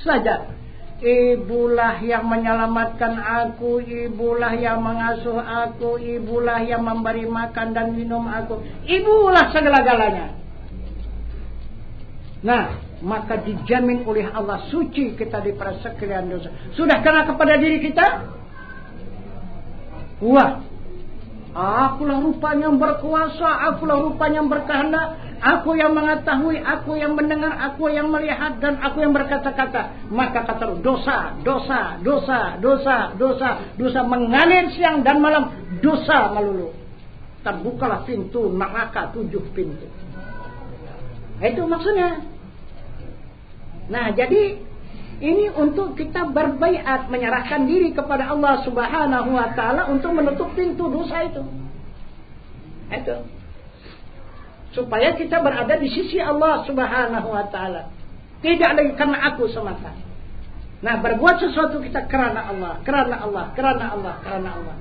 [SPEAKER 4] saja. Ibulah yang menyelamatkan aku, ibulah yang mengasuh aku, ibulah yang memberi makan dan minum aku. Ibulah segala-galanya. Nah, maka dijamin oleh Allah suci kita daripada sekalian dosa. Sudah kena kepada diri kita? Wah, akulah rupanya yang berkuasa, akulah rupanya yang berkehendak, aku yang mengetahui, aku yang mendengar, aku yang melihat, dan aku yang berkata-kata. Maka kata dosa, dosa, dosa, dosa, dosa, dosa mengalir siang dan malam, dosa melulu. Terbukalah pintu neraka 7 pintu. Itu maksudnya. Nah, jadi ini untuk kita berbaiat, menyerahkan diri kepada Allah Subhanahu wa taala untuk menutup pintu dosa itu. Itu. Supaya kita berada di sisi Allah Subhanahu wa taala. Tidak lagi karena aku semata. Nah, berbuat sesuatu kita karena Allah, karena Allah, karena Allah, karena Allah.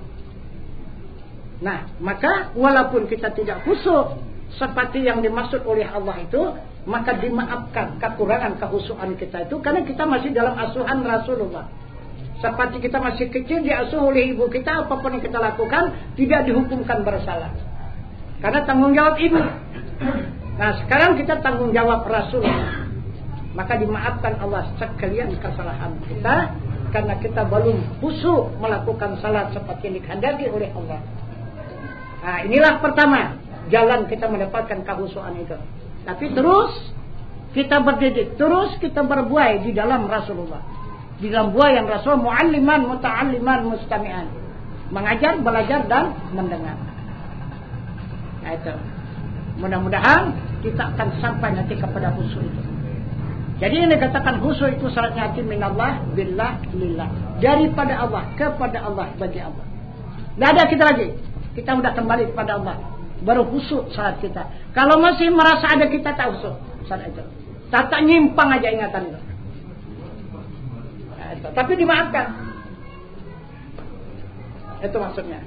[SPEAKER 4] Nah, maka walaupun kita tidak khusyuk seperti yang dimaksud oleh Allah itu, maka dimaafkan kekurangan kehusuan kita itu karena kita masih dalam asuhan Rasulullah. Seperti kita masih kecil diasuh oleh ibu kita, apapun yang kita lakukan tidak dihukumkan bersalah. Karena tanggung jawab ibu. Nah, sekarang kita tanggung jawab Rasulullah. Maka dimaafkan Allah sekalian kesalahan kita karena kita belum khusyuk melakukan salat seperti yang dikehendaki oleh Allah. Nah, inilah pertama jalan kita mendapatkan kehusuan itu. Tapi terus kita berdidik, terus kita berbuai di dalam Rasulullah. Di dalam buayan Rasul, mu'alliman, muta'alliman, mustami'an. Mengajar, belajar, dan mendengar. Nah itu. Mudah-mudahan kita akan sampai nanti kepada khusyuk itu. Jadi yang dikatakan khusyuk itu syaratnya hati minallah, billah, lillah. Daripada Allah, kepada Allah, bagi Allah. Tidak ada kita lagi. Kita sudah kembali kepada Allah. Baru khusyuk salat kita. Kalau masih merasa ada kita tak khusyuk salat itu. Tak nyimpang aja ingatan itu. Nah, binasa, tapi dimaafkan. Itu maksudnya.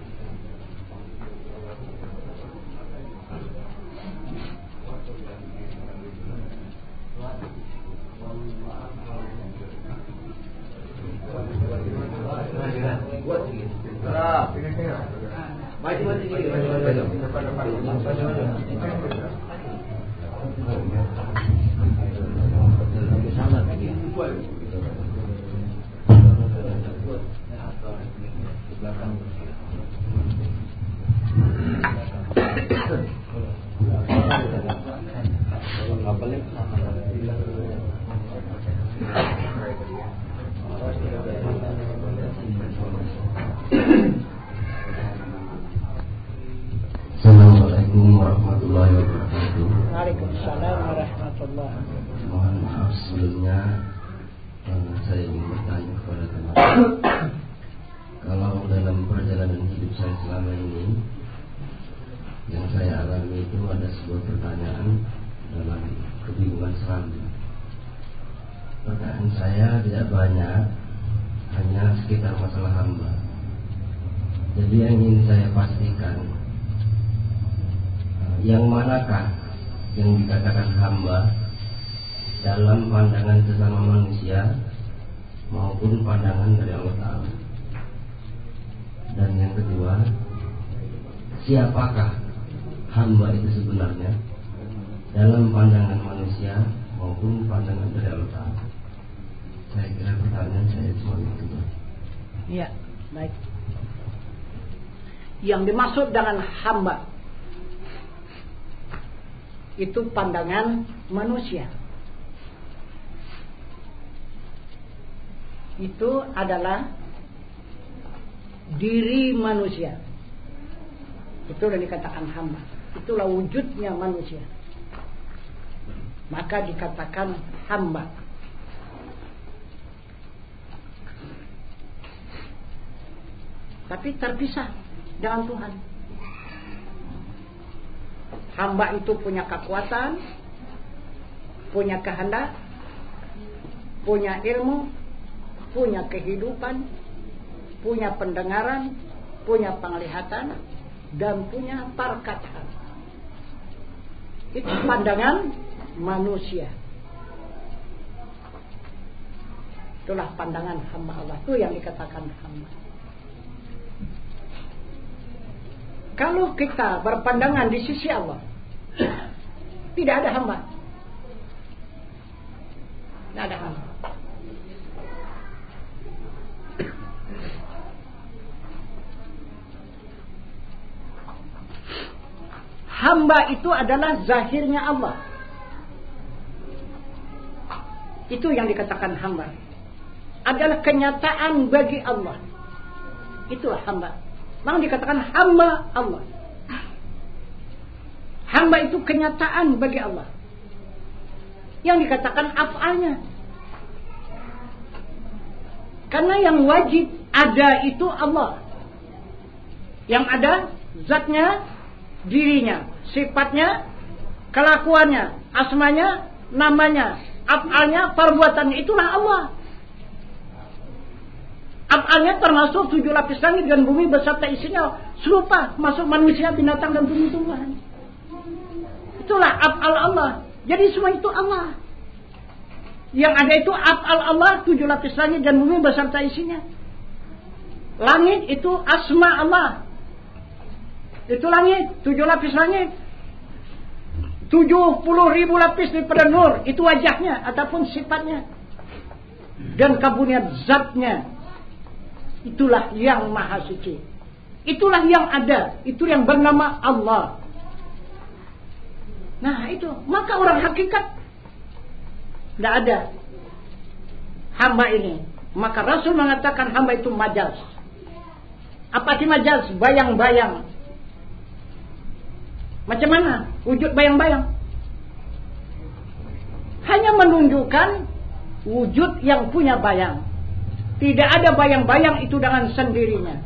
[SPEAKER 6] Assalamualaikum warahmatullahi wabarakatuh.
[SPEAKER 4] Waalaikumsalam warahmatullahi wabarakatuh.
[SPEAKER 6] Mohon maaf sebelumnya, saya ingin bertanya kepada teman. Kalau dalam perjalanan hidup saya selama ini, yang saya alami itu ada sebuah pertanyaan dalam kebingungan selama. Pertanyaan saya tidak banyak, hanya sekitar masalah hamba. Jadi yang ingin saya pastikan, yang manakah yang dikatakan hamba dalam pandangan sesama manusia maupun pandangan dari Allah Ta'ala. Dan yang kedua, siapakah hamba itu sebenarnya dalam pandangan manusia maupun pandangan dari Allah Ta'ala. Saya kira pertanyaan saya cuma itu.
[SPEAKER 4] Iya, baik. Yang dimaksud dengan hamba itu pandangan manusia. Itu adalah diri manusia. Itu yang dikatakan hamba. Itulah wujudnya manusia. Maka dikatakan hamba. Tapi terpisah dengan Tuhan. Hamba itu punya kekuatan, punya kehendak, punya ilmu, punya kehidupan, punya pendengaran, punya penglihatan, dan punya perkataan. Itu pandangan manusia. Itulah pandangan hamba Allah. Itu yang dikatakan hamba. Kalau kita berpandangan di sisi Allah, tidak ada hamba. Tidak ada hamba. Hamba itu adalah zahirnya Allah. Itu yang dikatakan hamba. Adalah kenyataan bagi Allah. Itulah hamba. Maka dikatakan hamba Allah. Hamba itu kenyataan bagi Allah. Yang dikatakan af'alnya. Karena yang wajib ada itu Allah. Yang ada zatnya, dirinya, sifatnya, kelakuannya, asmanya, namanya, af'alnya, perbuatannya. Itulah Allah. Af'alnya termasuk 7 lapis langit dan bumi beserta isinya serupa, masuk manusia, binatang dan tumbuh-tumbuhan. Itulah af'al Allah. Jadi semua itu Allah. Yang ada itu af'al Allah, 7 lapis langit dan bumi beserta isinya. Langit itu asma Allah. Itu langit, 7 lapis langit. 70.000 lapis daripada nur. Itu wajahnya ataupun sifatnya. Dan kabuniat zatnya. Itulah yang maha suci. Itulah yang ada. Itu yang bernama Allah. Nah itu. Maka orang hakikat tidak ada hamba ini. Maka Rasul mengatakan hamba itu majaz. Apa sih majaz? Bayang-bayang. Macam mana? Wujud bayang-bayang. Hanya menunjukkan wujud yang punya bayang. Tidak ada bayang-bayang itu dengan sendirinya.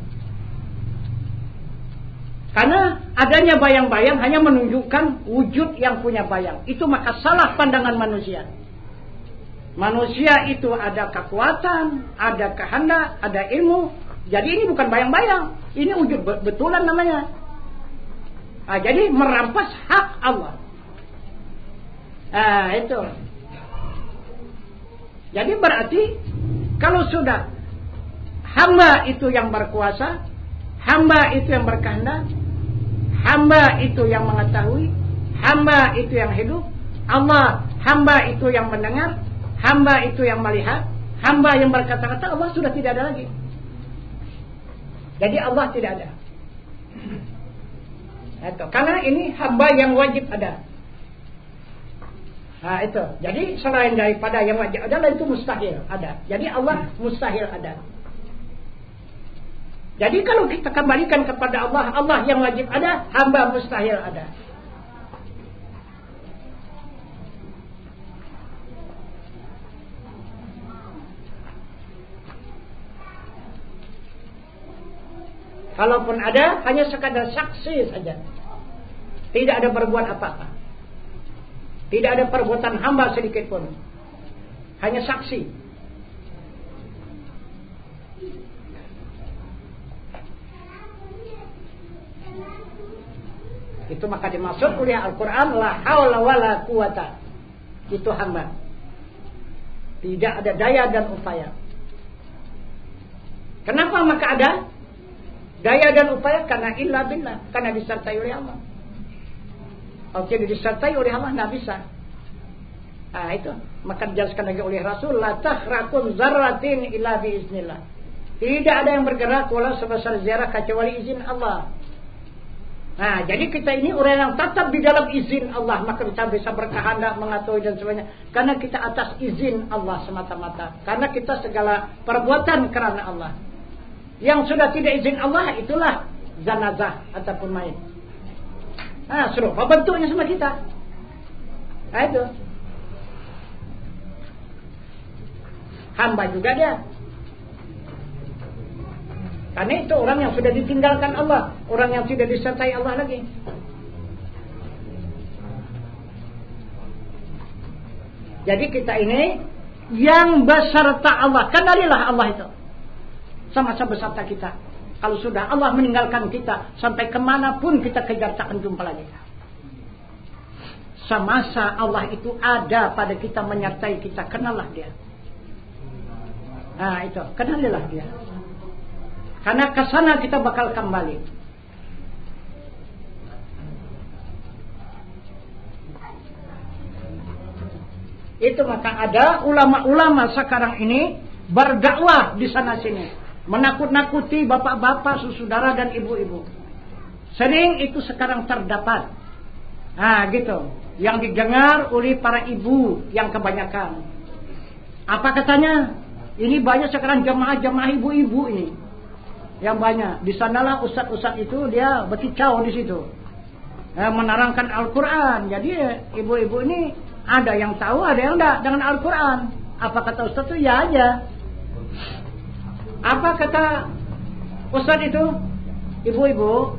[SPEAKER 4] Karena adanya bayang-bayang hanya menunjukkan wujud yang punya bayang. Itu maka salah pandangan manusia. Manusia itu ada kekuatan, ada kehendak, ada ilmu. Jadi ini bukan bayang-bayang, ini wujud betulan namanya. Jadi merampas hak Allah. Itu. Jadi berarti kalau sudah hamba itu yang berkuasa, hamba itu yang berkehendak, hamba itu yang mengetahui, hamba itu yang hidup, Allah, hamba itu yang mendengar, hamba itu yang melihat, hamba yang berkata-kata, Allah sudah tidak ada lagi. Jadi Allah tidak ada. Itu. Karena ini hamba yang wajib ada. Itu. Jadi selain daripada yang wajib ada, itu mustahil ada. Jadi Allah mustahil ada. Jadi kalau kita kembalikan kepada Allah, Allah yang wajib ada, hamba mustahil ada. Kalaupun ada, hanya sekadar saksi saja. Tidak ada berbuat apa-apa. Tidak ada perbuatan hamba sedikit pun. Hanya saksi. Itu maka dimaksud oleh Al-Quran, la haula wala quwata. Itu hamba. Tidak ada daya dan upaya. Kenapa maka ada daya dan upaya? Karena illa billah, karena disertai oleh Allah. Kalau tidak disertai oleh Allah, tidak bisa. Itu. Maka dijelaskan lagi oleh Rasul, la tahrakun zarratin illa biiznillah. Tidak ada yang bergerak walau sebesar zarah kecuali izin Allah. Jadi kita ini orang yang tetap di dalam izin Allah, maka kita bisa berkehendak, mengetahui dan sebagainya. Karena kita atas izin Allah semata-mata. Karena kita segala perbuatan kerana Allah. Yang sudah tidak izin Allah, itulah zanazah ataupun mayit. Serupa bentuknya sama kita. Itu. Hamba juga dia. Karena itu orang yang sudah ditinggalkan Allah, orang yang tidak disertai Allah lagi. Jadi kita ini yang beserta Allah. Kenalilah Allah itu. Sama-sama beserta kita. Kalau sudah Allah meninggalkan kita, sampai kemanapun kita kejar tak akan jumpa lagi. Semasa Allah itu ada pada kita, menyertai kita, kenallah dia. Itu, kenalilah dia. Karena ke sana kita bakal kembali. Itu maka ada ulama-ulama sekarang ini berdakwah di sana sini. Menakut-nakuti bapak-bapak, saudara dan ibu-ibu. Sering itu sekarang terdapat. Gitu. Yang didengar oleh para ibu yang kebanyakan. Apa katanya? Ini banyak sekarang jamaah-jamaah ibu-ibu ini. Yang banyak. Di sanalah ustaz-ustaz itu dia berkicau di situ. Menerangkan Al-Quran. Jadi ibu-ibu ini ada yang tahu, ada yang enggak dengan Al-Quran. Apa kata ustaz itu? Ya aja. Apa kata ustaz itu? Ibu-ibu,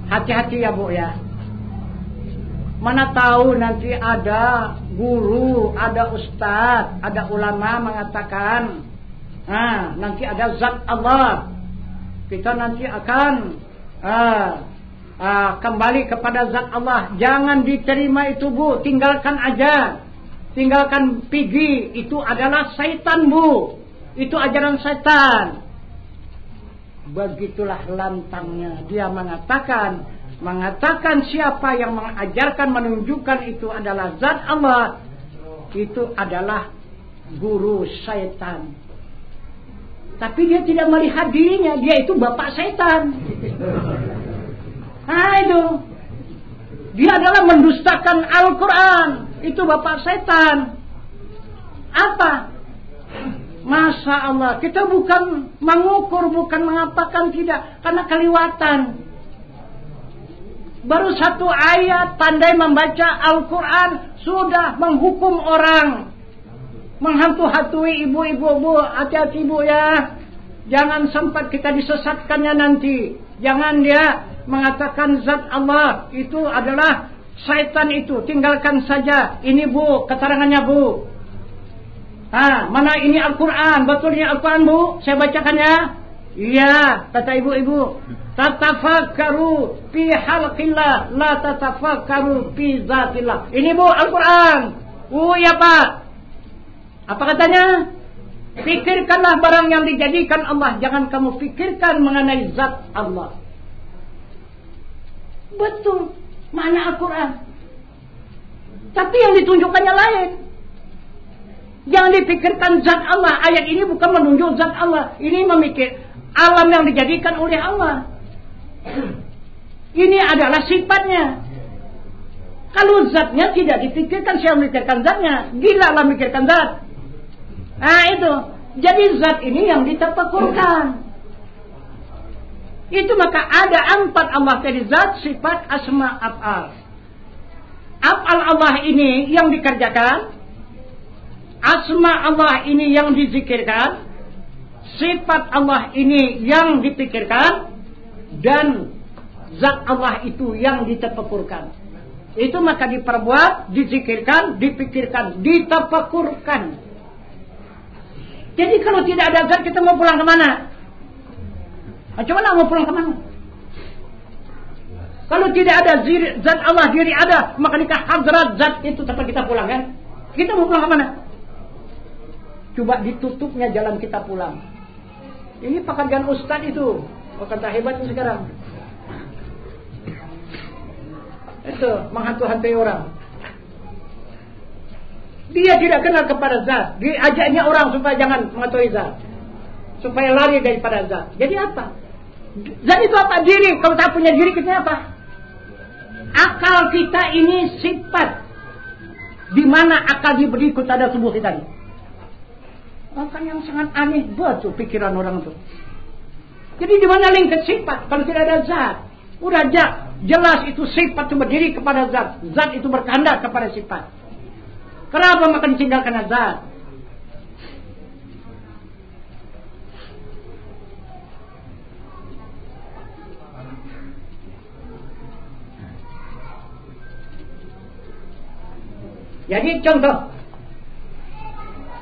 [SPEAKER 4] hati-hati ya bu ya. Mana tahu nanti ada guru, ada ustaz, ada ulama mengatakan, nanti ada zat Allah. Kita nanti akan kembali kepada zat Allah. Jangan diterima itu bu, tinggalkan aja. Tinggalkan pergi, itu adalah syaitan bu. Itu ajaran setan. Begitulah lantangnya. Dia mengatakan siapa yang mengajarkan, menunjukkan itu adalah zat Allah, itu adalah guru setan. Tapi dia tidak melihat dirinya, dia itu bapak setan. Itu. Dia adalah mendustakan Al-Quran. Itu bapak setan. Apa? Masya Allah, kita bukan mengukur, bukan mengapakan, tidak. Karena keliwatan. Baru satu ayat, pandai membaca Al-Quran, sudah menghukum orang. Menghantu-hantui ibu-ibu, bu, hati-hati bu ya. Jangan sempat kita disesatkannya nanti. Jangan dia mengatakan zat Allah, itu adalah syaitan itu. Tinggalkan saja. Ini bu, keterangannya bu. Mana ini Al-Quran? Betul ini Al-Quran, Bu? Saya bacakan ya. Iya, kata ibu-ibu. Tatafakkaru fi halqillah, la tatafakkaru fi zatillah. Ini Bu Al-Quran. Ya Pak. Apa katanya? Pikirkanlah barang yang dijadikan Allah, jangan kamu pikirkan mengenai zat Allah. Betul, mana Al-Quran. Tapi yang ditunjukkannya lain. Jangan dipikirkan zat Allah. Ayat ini bukan menunjuk zat Allah. Ini memikir alam yang dijadikan oleh Allah. Ini adalah sifatnya. Kalau zatnya tidak dipikirkan, siapa memikirkan zatnya? Gila lah memikirkan zat. Itu. Jadi zat ini yang ditafakurkan. Itu maka ada 4 Allah dari zat, sifat, asma, af'al. Af'al Allah ini yang dikerjakan, asma Allah ini yang dizikirkan, sifat Allah ini yang dipikirkan, dan zat Allah itu yang ditafakurkan. Itu maka diperbuat, dizikirkan, dipikirkan, ditafakurkan. Jadi kalau tidak ada zat, kita mau pulang kemana? Coba lah, mau pulang kemana? Kalau tidak ada zat Allah, diri ada, maka nikah hadrat zat itu tempat kita pulang kan? Kita mau pulang kemana? Coba ditutupnya jalan kita pulang. Ini pekerjaan ustadz itu. Kata hebatnya sekarang. Itu menghantu-hantui orang. Dia tidak kenal kepada zat. Diajaknya orang supaya jangan mengetahui zat, supaya lari daripada zat. Jadi apa? Zat itu apa? Diri. Kalau tak punya diri, kita apa? Akal kita ini sifat. Di mana akal diberi kepada tubuh kita ini? Makanya yang sangat aneh betul pikiran orang itu. Jadi di mana lingkup sifat kalau tidak ada zat? Udah jelas itu sifat itu berdiri kepada zat. Zat itu berkehendak kepada sifat. Kenapa maka ditinggalkan zat? Jadi contoh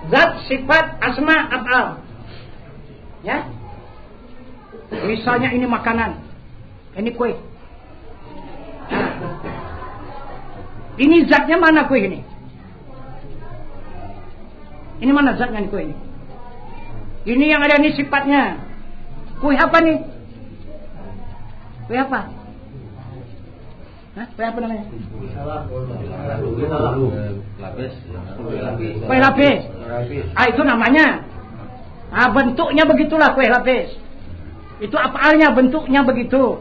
[SPEAKER 4] zat, sifat, asma, af'al. Ya. Misalnya ini makanan. Ini kue. Ini zatnya mana kue ini? Ini mana zatnya kue ini? Ini yang ada ini sifatnya. Kue apa nih? Kue apa? Kue apa namanya? Kue lapis. Itu namanya. Bentuknya begitulah kue lapis. Itu afalnya, bentuknya begitu.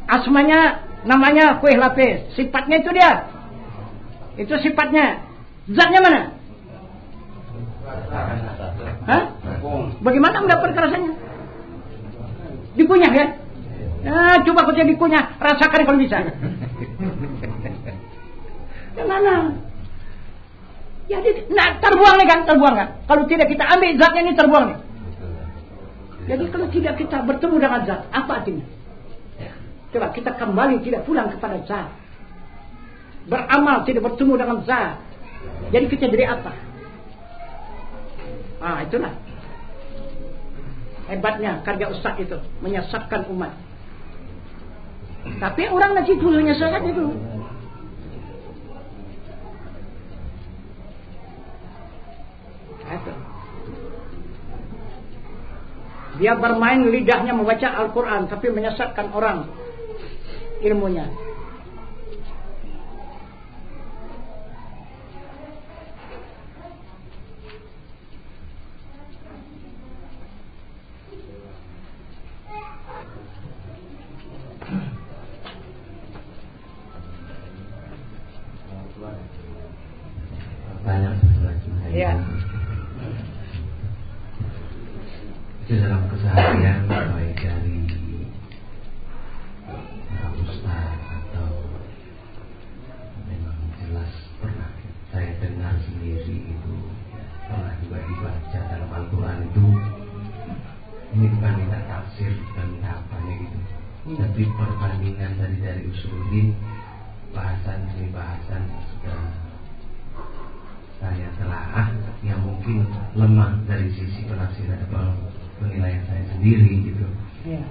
[SPEAKER 4] Asmanya namanya kue lapis. Sifatnya itu dia. Itu sifatnya. Zatnya mana? Bagaimana mendapatkan rasanya? Dikunyah ya? Coba kau jadi dikunyah, rasakan kalau bisa. Gimana? Jadi terbuang nih kan, terbuang kan? Kalau tidak kita ambil zatnya ini terbuang nih. Jadi kalau tidak kita bertemu dengan zat, apa artinya? Coba kita kembali tidak pulang kepada zat. Beramal tidak bertemu dengan zat. Jadi kita jadi apa? Itulah hebatnya kerja ustaz itu, menyesatkan umat. Tapi orang ngaji dulu menyesatkan itu. Dia bermain lidahnya membaca Al-Quran, tapi menyesatkan orang ilmunya. Ya.
[SPEAKER 6] Itu dalam keseharian baik dari ustaz atau memang jelas pernah saya dengar sendiri itu, pernah juga dibaca dalam Al-Quran itu. Ini bukan minta tafsir dan apanya gitu, tapi perbandingan dari usuluddin, bahasan demi bahasan sudah saya telaah yang mungkin
[SPEAKER 5] mungkin lemah dari sisi penafsiran penilaian saya sendiri gitu.
[SPEAKER 4] Ya.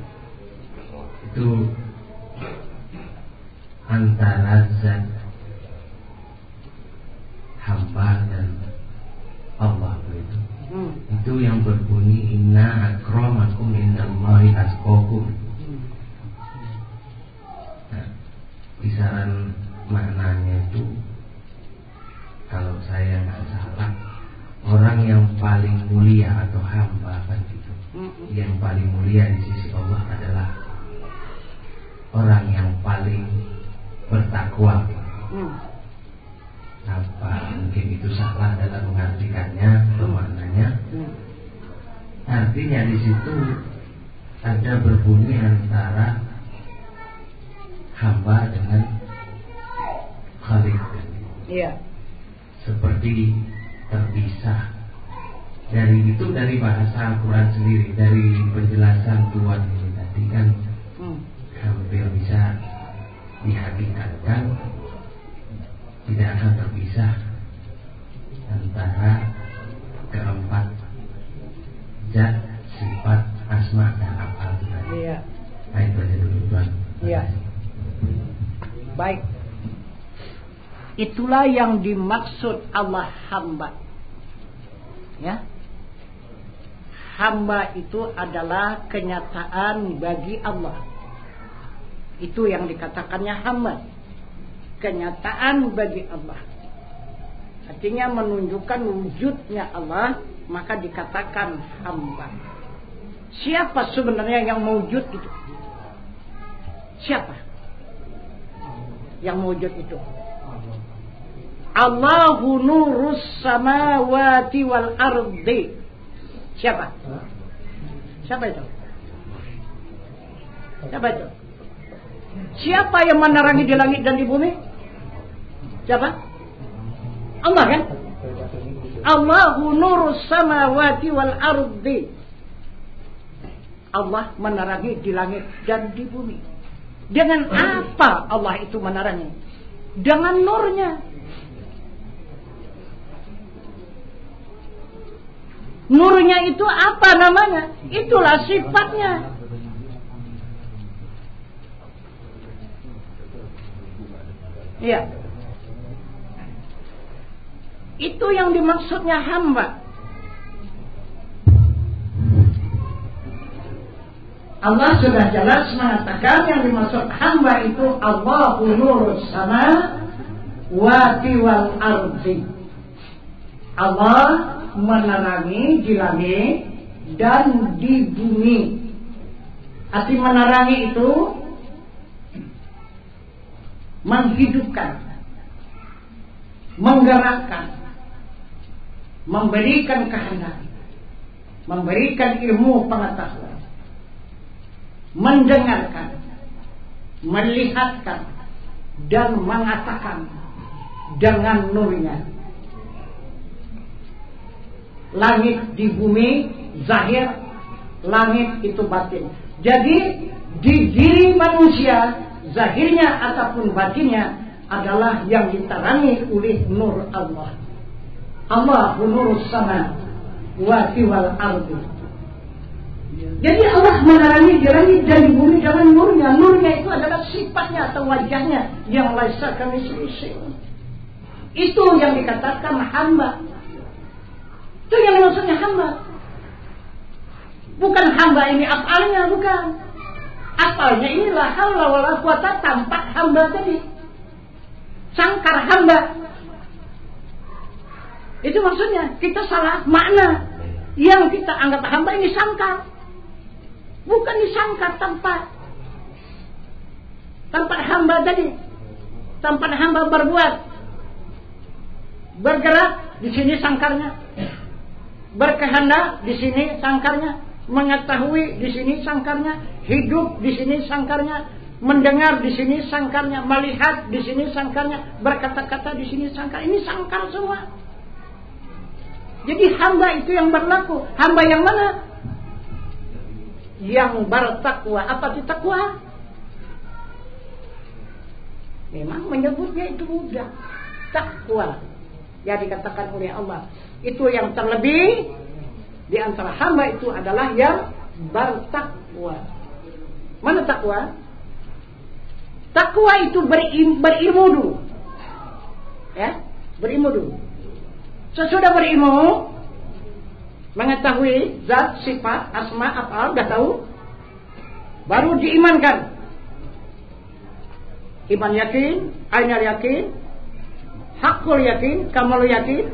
[SPEAKER 5] Itu antara zat hamba dan Allah begitu. Itu yang berbunyi inna akramakum indallahi atqakum. Nah, kisaran maknanya itu kalau saya nggak salah, orang yang paling mulia atau hamba kan gitu. Yang paling mulia di sisi Allah adalah orang yang paling bertakwa. Apa mungkin itu salah dalam mengartikannya atau maknanya? Artinya di situ ada berbunyi antara hamba dengan Khalik.
[SPEAKER 4] Iya.
[SPEAKER 5] Seperti terpisah. Dari bahasa Al-Quran sendiri, dari penjelasan Tuhan ini tadi kan hampir bisa dihakikatkan tidak akan terpisah antara keempat zat, sifat, asma dan af'al tadi.
[SPEAKER 4] Iya.
[SPEAKER 5] Nah, itu aja dulu Tuhan.
[SPEAKER 4] Iya. Baik. Itulah yang dimaksud Allah hamba. Ya. Hamba itu adalah kenyataan bagi Allah. Itu yang dikatakannya hamba. Kenyataan bagi Allah. Artinya menunjukkan wujudnya Allah, maka dikatakan hamba. Siapa sebenarnya yang mewujud itu? Siapa yang mewujud itu? Allahu nurus samawati wal ardi. Siapa? Siapa itu? Siapa itu? Siapa yang menerangi di langit dan di bumi? Siapa? Allah kan? Allahu nurus samawati wal ardi. Allah menerangi di langit dan di bumi. Dengan apa Allah itu menerangi? Dengan nurnya. Nurnya itu apa namanya? Itulah sifatnya. Iya. Itu yang dimaksudnya hamba. Allah sudah jelas mengatakan yang dimaksud hamba itu Allahu nurus samawati wal ardi. Allah menerangi di langit dan di bumi. Arti menerangi itu menghidupkan, menggerakkan, memberikan kehendak, memberikan ilmu pengetahuan, mendengarkan, melihatkan, dan mengatakan dengan nurnya. Langit di bumi zahir, langit itu batin. Jadi di diri manusia zahirnya ataupun batinnya adalah yang diterangi oleh nur Allah. Allahu nurus samawati wal ardi. Jadi Allah menerangi di langit dan di bumi dengan nurnya. Nurnya itu adalah sifatnya atau wajahnya yang laisa kamitslihi. Itu yang dikatakan hamba. Itu yang maksudnya hamba. Bukan hamba ini afalnya, bukan. Afalnya inilah haula wala quwata tampak hamba tadi. Sangkar hamba. Itu maksudnya kita salah makna. Yang kita anggap hamba ini sangkar. Bukan disangkar tempat. Tempat hamba tadi. Tempat hamba berbuat. Bergerak, di sini sangkarnya. Berkehendak, di sini sangkarnya. Mengetahui, di sini sangkarnya. Hidup, di sini sangkarnya. Mendengar, di sini sangkarnya. Melihat, di sini sangkarnya. Berkata-kata, di sini sangkar. Ini sangkar semua. Jadi hamba itu yang berlaku. Hamba yang mana? Yang bertakwa. Apa itu takwa? Memang menyebutnya itu mudah. Takwa. Ya dikatakan oleh Allah. Itu yang terlebih di antara hamba itu adalah yang bertakwa. Mana takwa? Takwa itu berilmu dulu. Ya, berilmu dulu. Sesudah berilmu, mengetahui zat, sifat, asma, af'al, dah tahu, baru diimankan. Iman yakin, ainal yakin, hakul yakin, kamal yakin,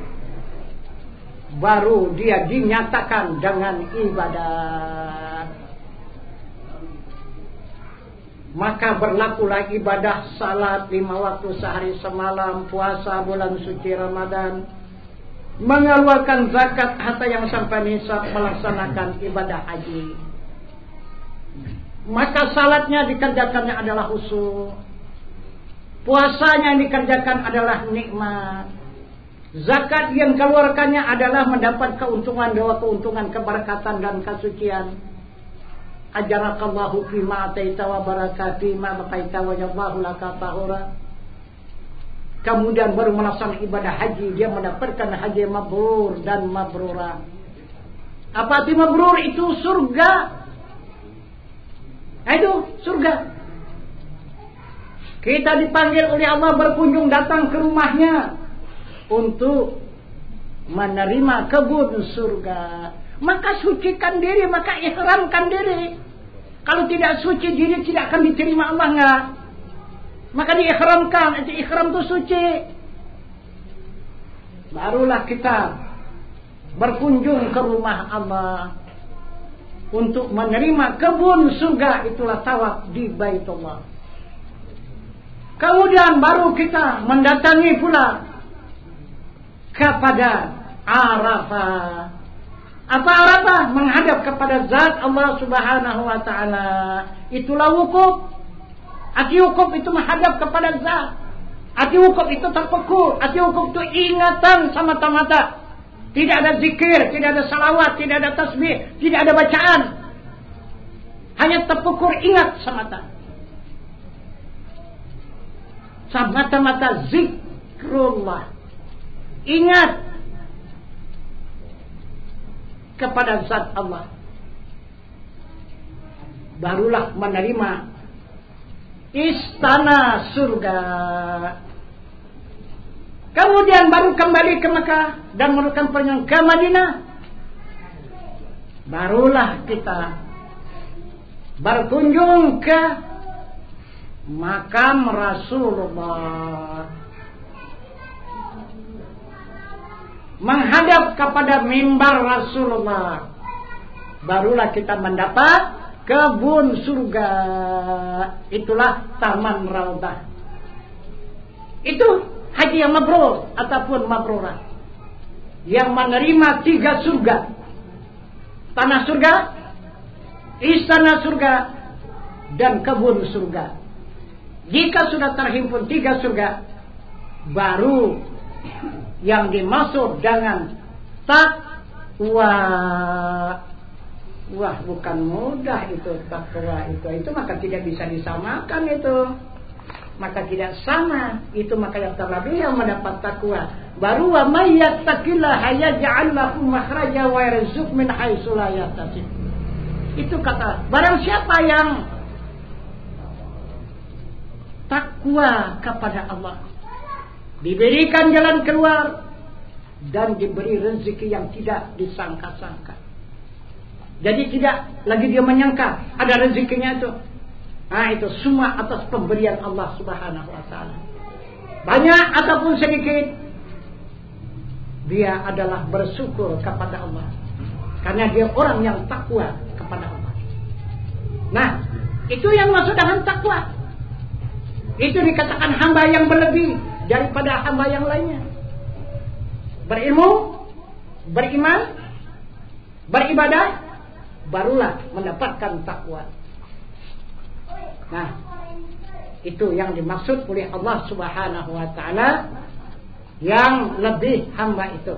[SPEAKER 4] baru dia dinyatakan dengan ibadah. Maka berlakulah ibadah salat 5 waktu sehari semalam, puasa bulan suci Ramadan, mengeluarkan zakat harta yang sampai nisab, melaksanakan ibadah haji. Maka salatnya dikerjakannya adalah khusyuk, puasanya yang dikerjakan adalah nikmat, zakat yang keluarkannya adalah mendapat keuntungan, dua keuntungan, keberkatan dan kesucian. Ajarakallahu fima ataita wa barakati ma baqaita wa jazahu laka tahura. Kemudian baru melaksanakan ibadah haji, dia mendapatkan haji mabrur dan mabrura. Apa arti mabrur? Itu surga. Itu surga. Kita dipanggil oleh Allah berkunjung datang ke rumahnya untuk menerima kebun surga. Maka sucikan diri, maka ihramkan diri. Kalau tidak suci diri tidak akan diterima Allah, enggak. Maka diihramkan, itu ihram itu suci. Barulah kita berkunjung ke rumah Allah untuk menerima kebun surga, itulah tawaf di Baitullah. Kemudian baru kita mendatangi pula kepada Arafah. Apa Arafah? Menghadap kepada zat Allah Subhanahu wa taala. Itulah wukuf. Arti wukuf itu menghadap kepada zat. Arti wukuf itu terpekur. Arti wukuf itu ingatan semata-mata. Tidak ada zikir, tidak ada salawat, tidak ada tasbih, tidak ada bacaan. Hanya terpekur, ingat semata. Semata-mata zikrullah. Ingat kepada zat Allah. Barulah menerima istana surga. Kemudian baru kembali ke Mekah dan melakukan perjalanan ke Madinah. Barulah kita berkunjung ke makam Rasulullah, menghadap kepada mimbar Rasulullah. Barulah kita mendapat kebun surga. Itulah Taman Raudhah. Itu haji yang mabrur ataupun mabrurah, yang menerima 3 surga: tanah surga, istana surga, dan kebun surga. Jika sudah terhimpun 3 surga, baru yang dimaksud dengan takwa. Wah, bukan mudah itu takwa itu maka tidak bisa disamakan itu. Maka tidak sama itu, maka yang terlebih yang mendapat takwa. Baru wa may yattaqillaha yaj'al lahu makhraja wa yarzuq min haitsu la yahtasib. Itu kata barang siapa yang takwa kepada Allah, diberikan jalan keluar dan diberi rezeki yang tidak disangka-sangka. Jadi tidak lagi dia menyangka ada rezekinya itu. Nah, itu semua atas pemberian Allah Subhanahu wa taala. Banyak ataupun sedikit, dia adalah bersyukur kepada Allah. Karena dia orang yang takwa kepada Allah. Nah, itu yang maksud dengan takwa. Itu dikatakan hamba yang berlebih daripada hamba yang lainnya. Berilmu, beriman, beribadah, barulah mendapatkan takwa. Nah, itu yang dimaksud oleh Allah Subhanahu wa taala. Yang lebih hamba itu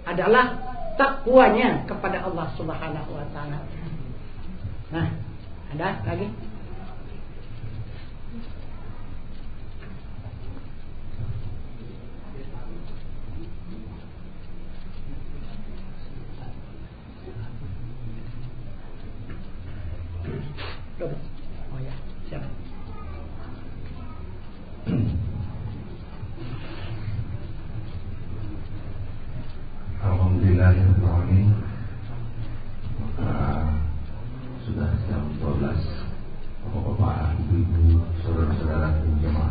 [SPEAKER 4] adalah takwanya kepada Allah Subhanahu wa taala. Nah, ada lagi? Coba. Oh ya, siapa?
[SPEAKER 6] Alhamdulillahirrahmanirrahim. Sudah jam 12. Bapak-bapak, ibu-ibu, saudara-saudara jemaah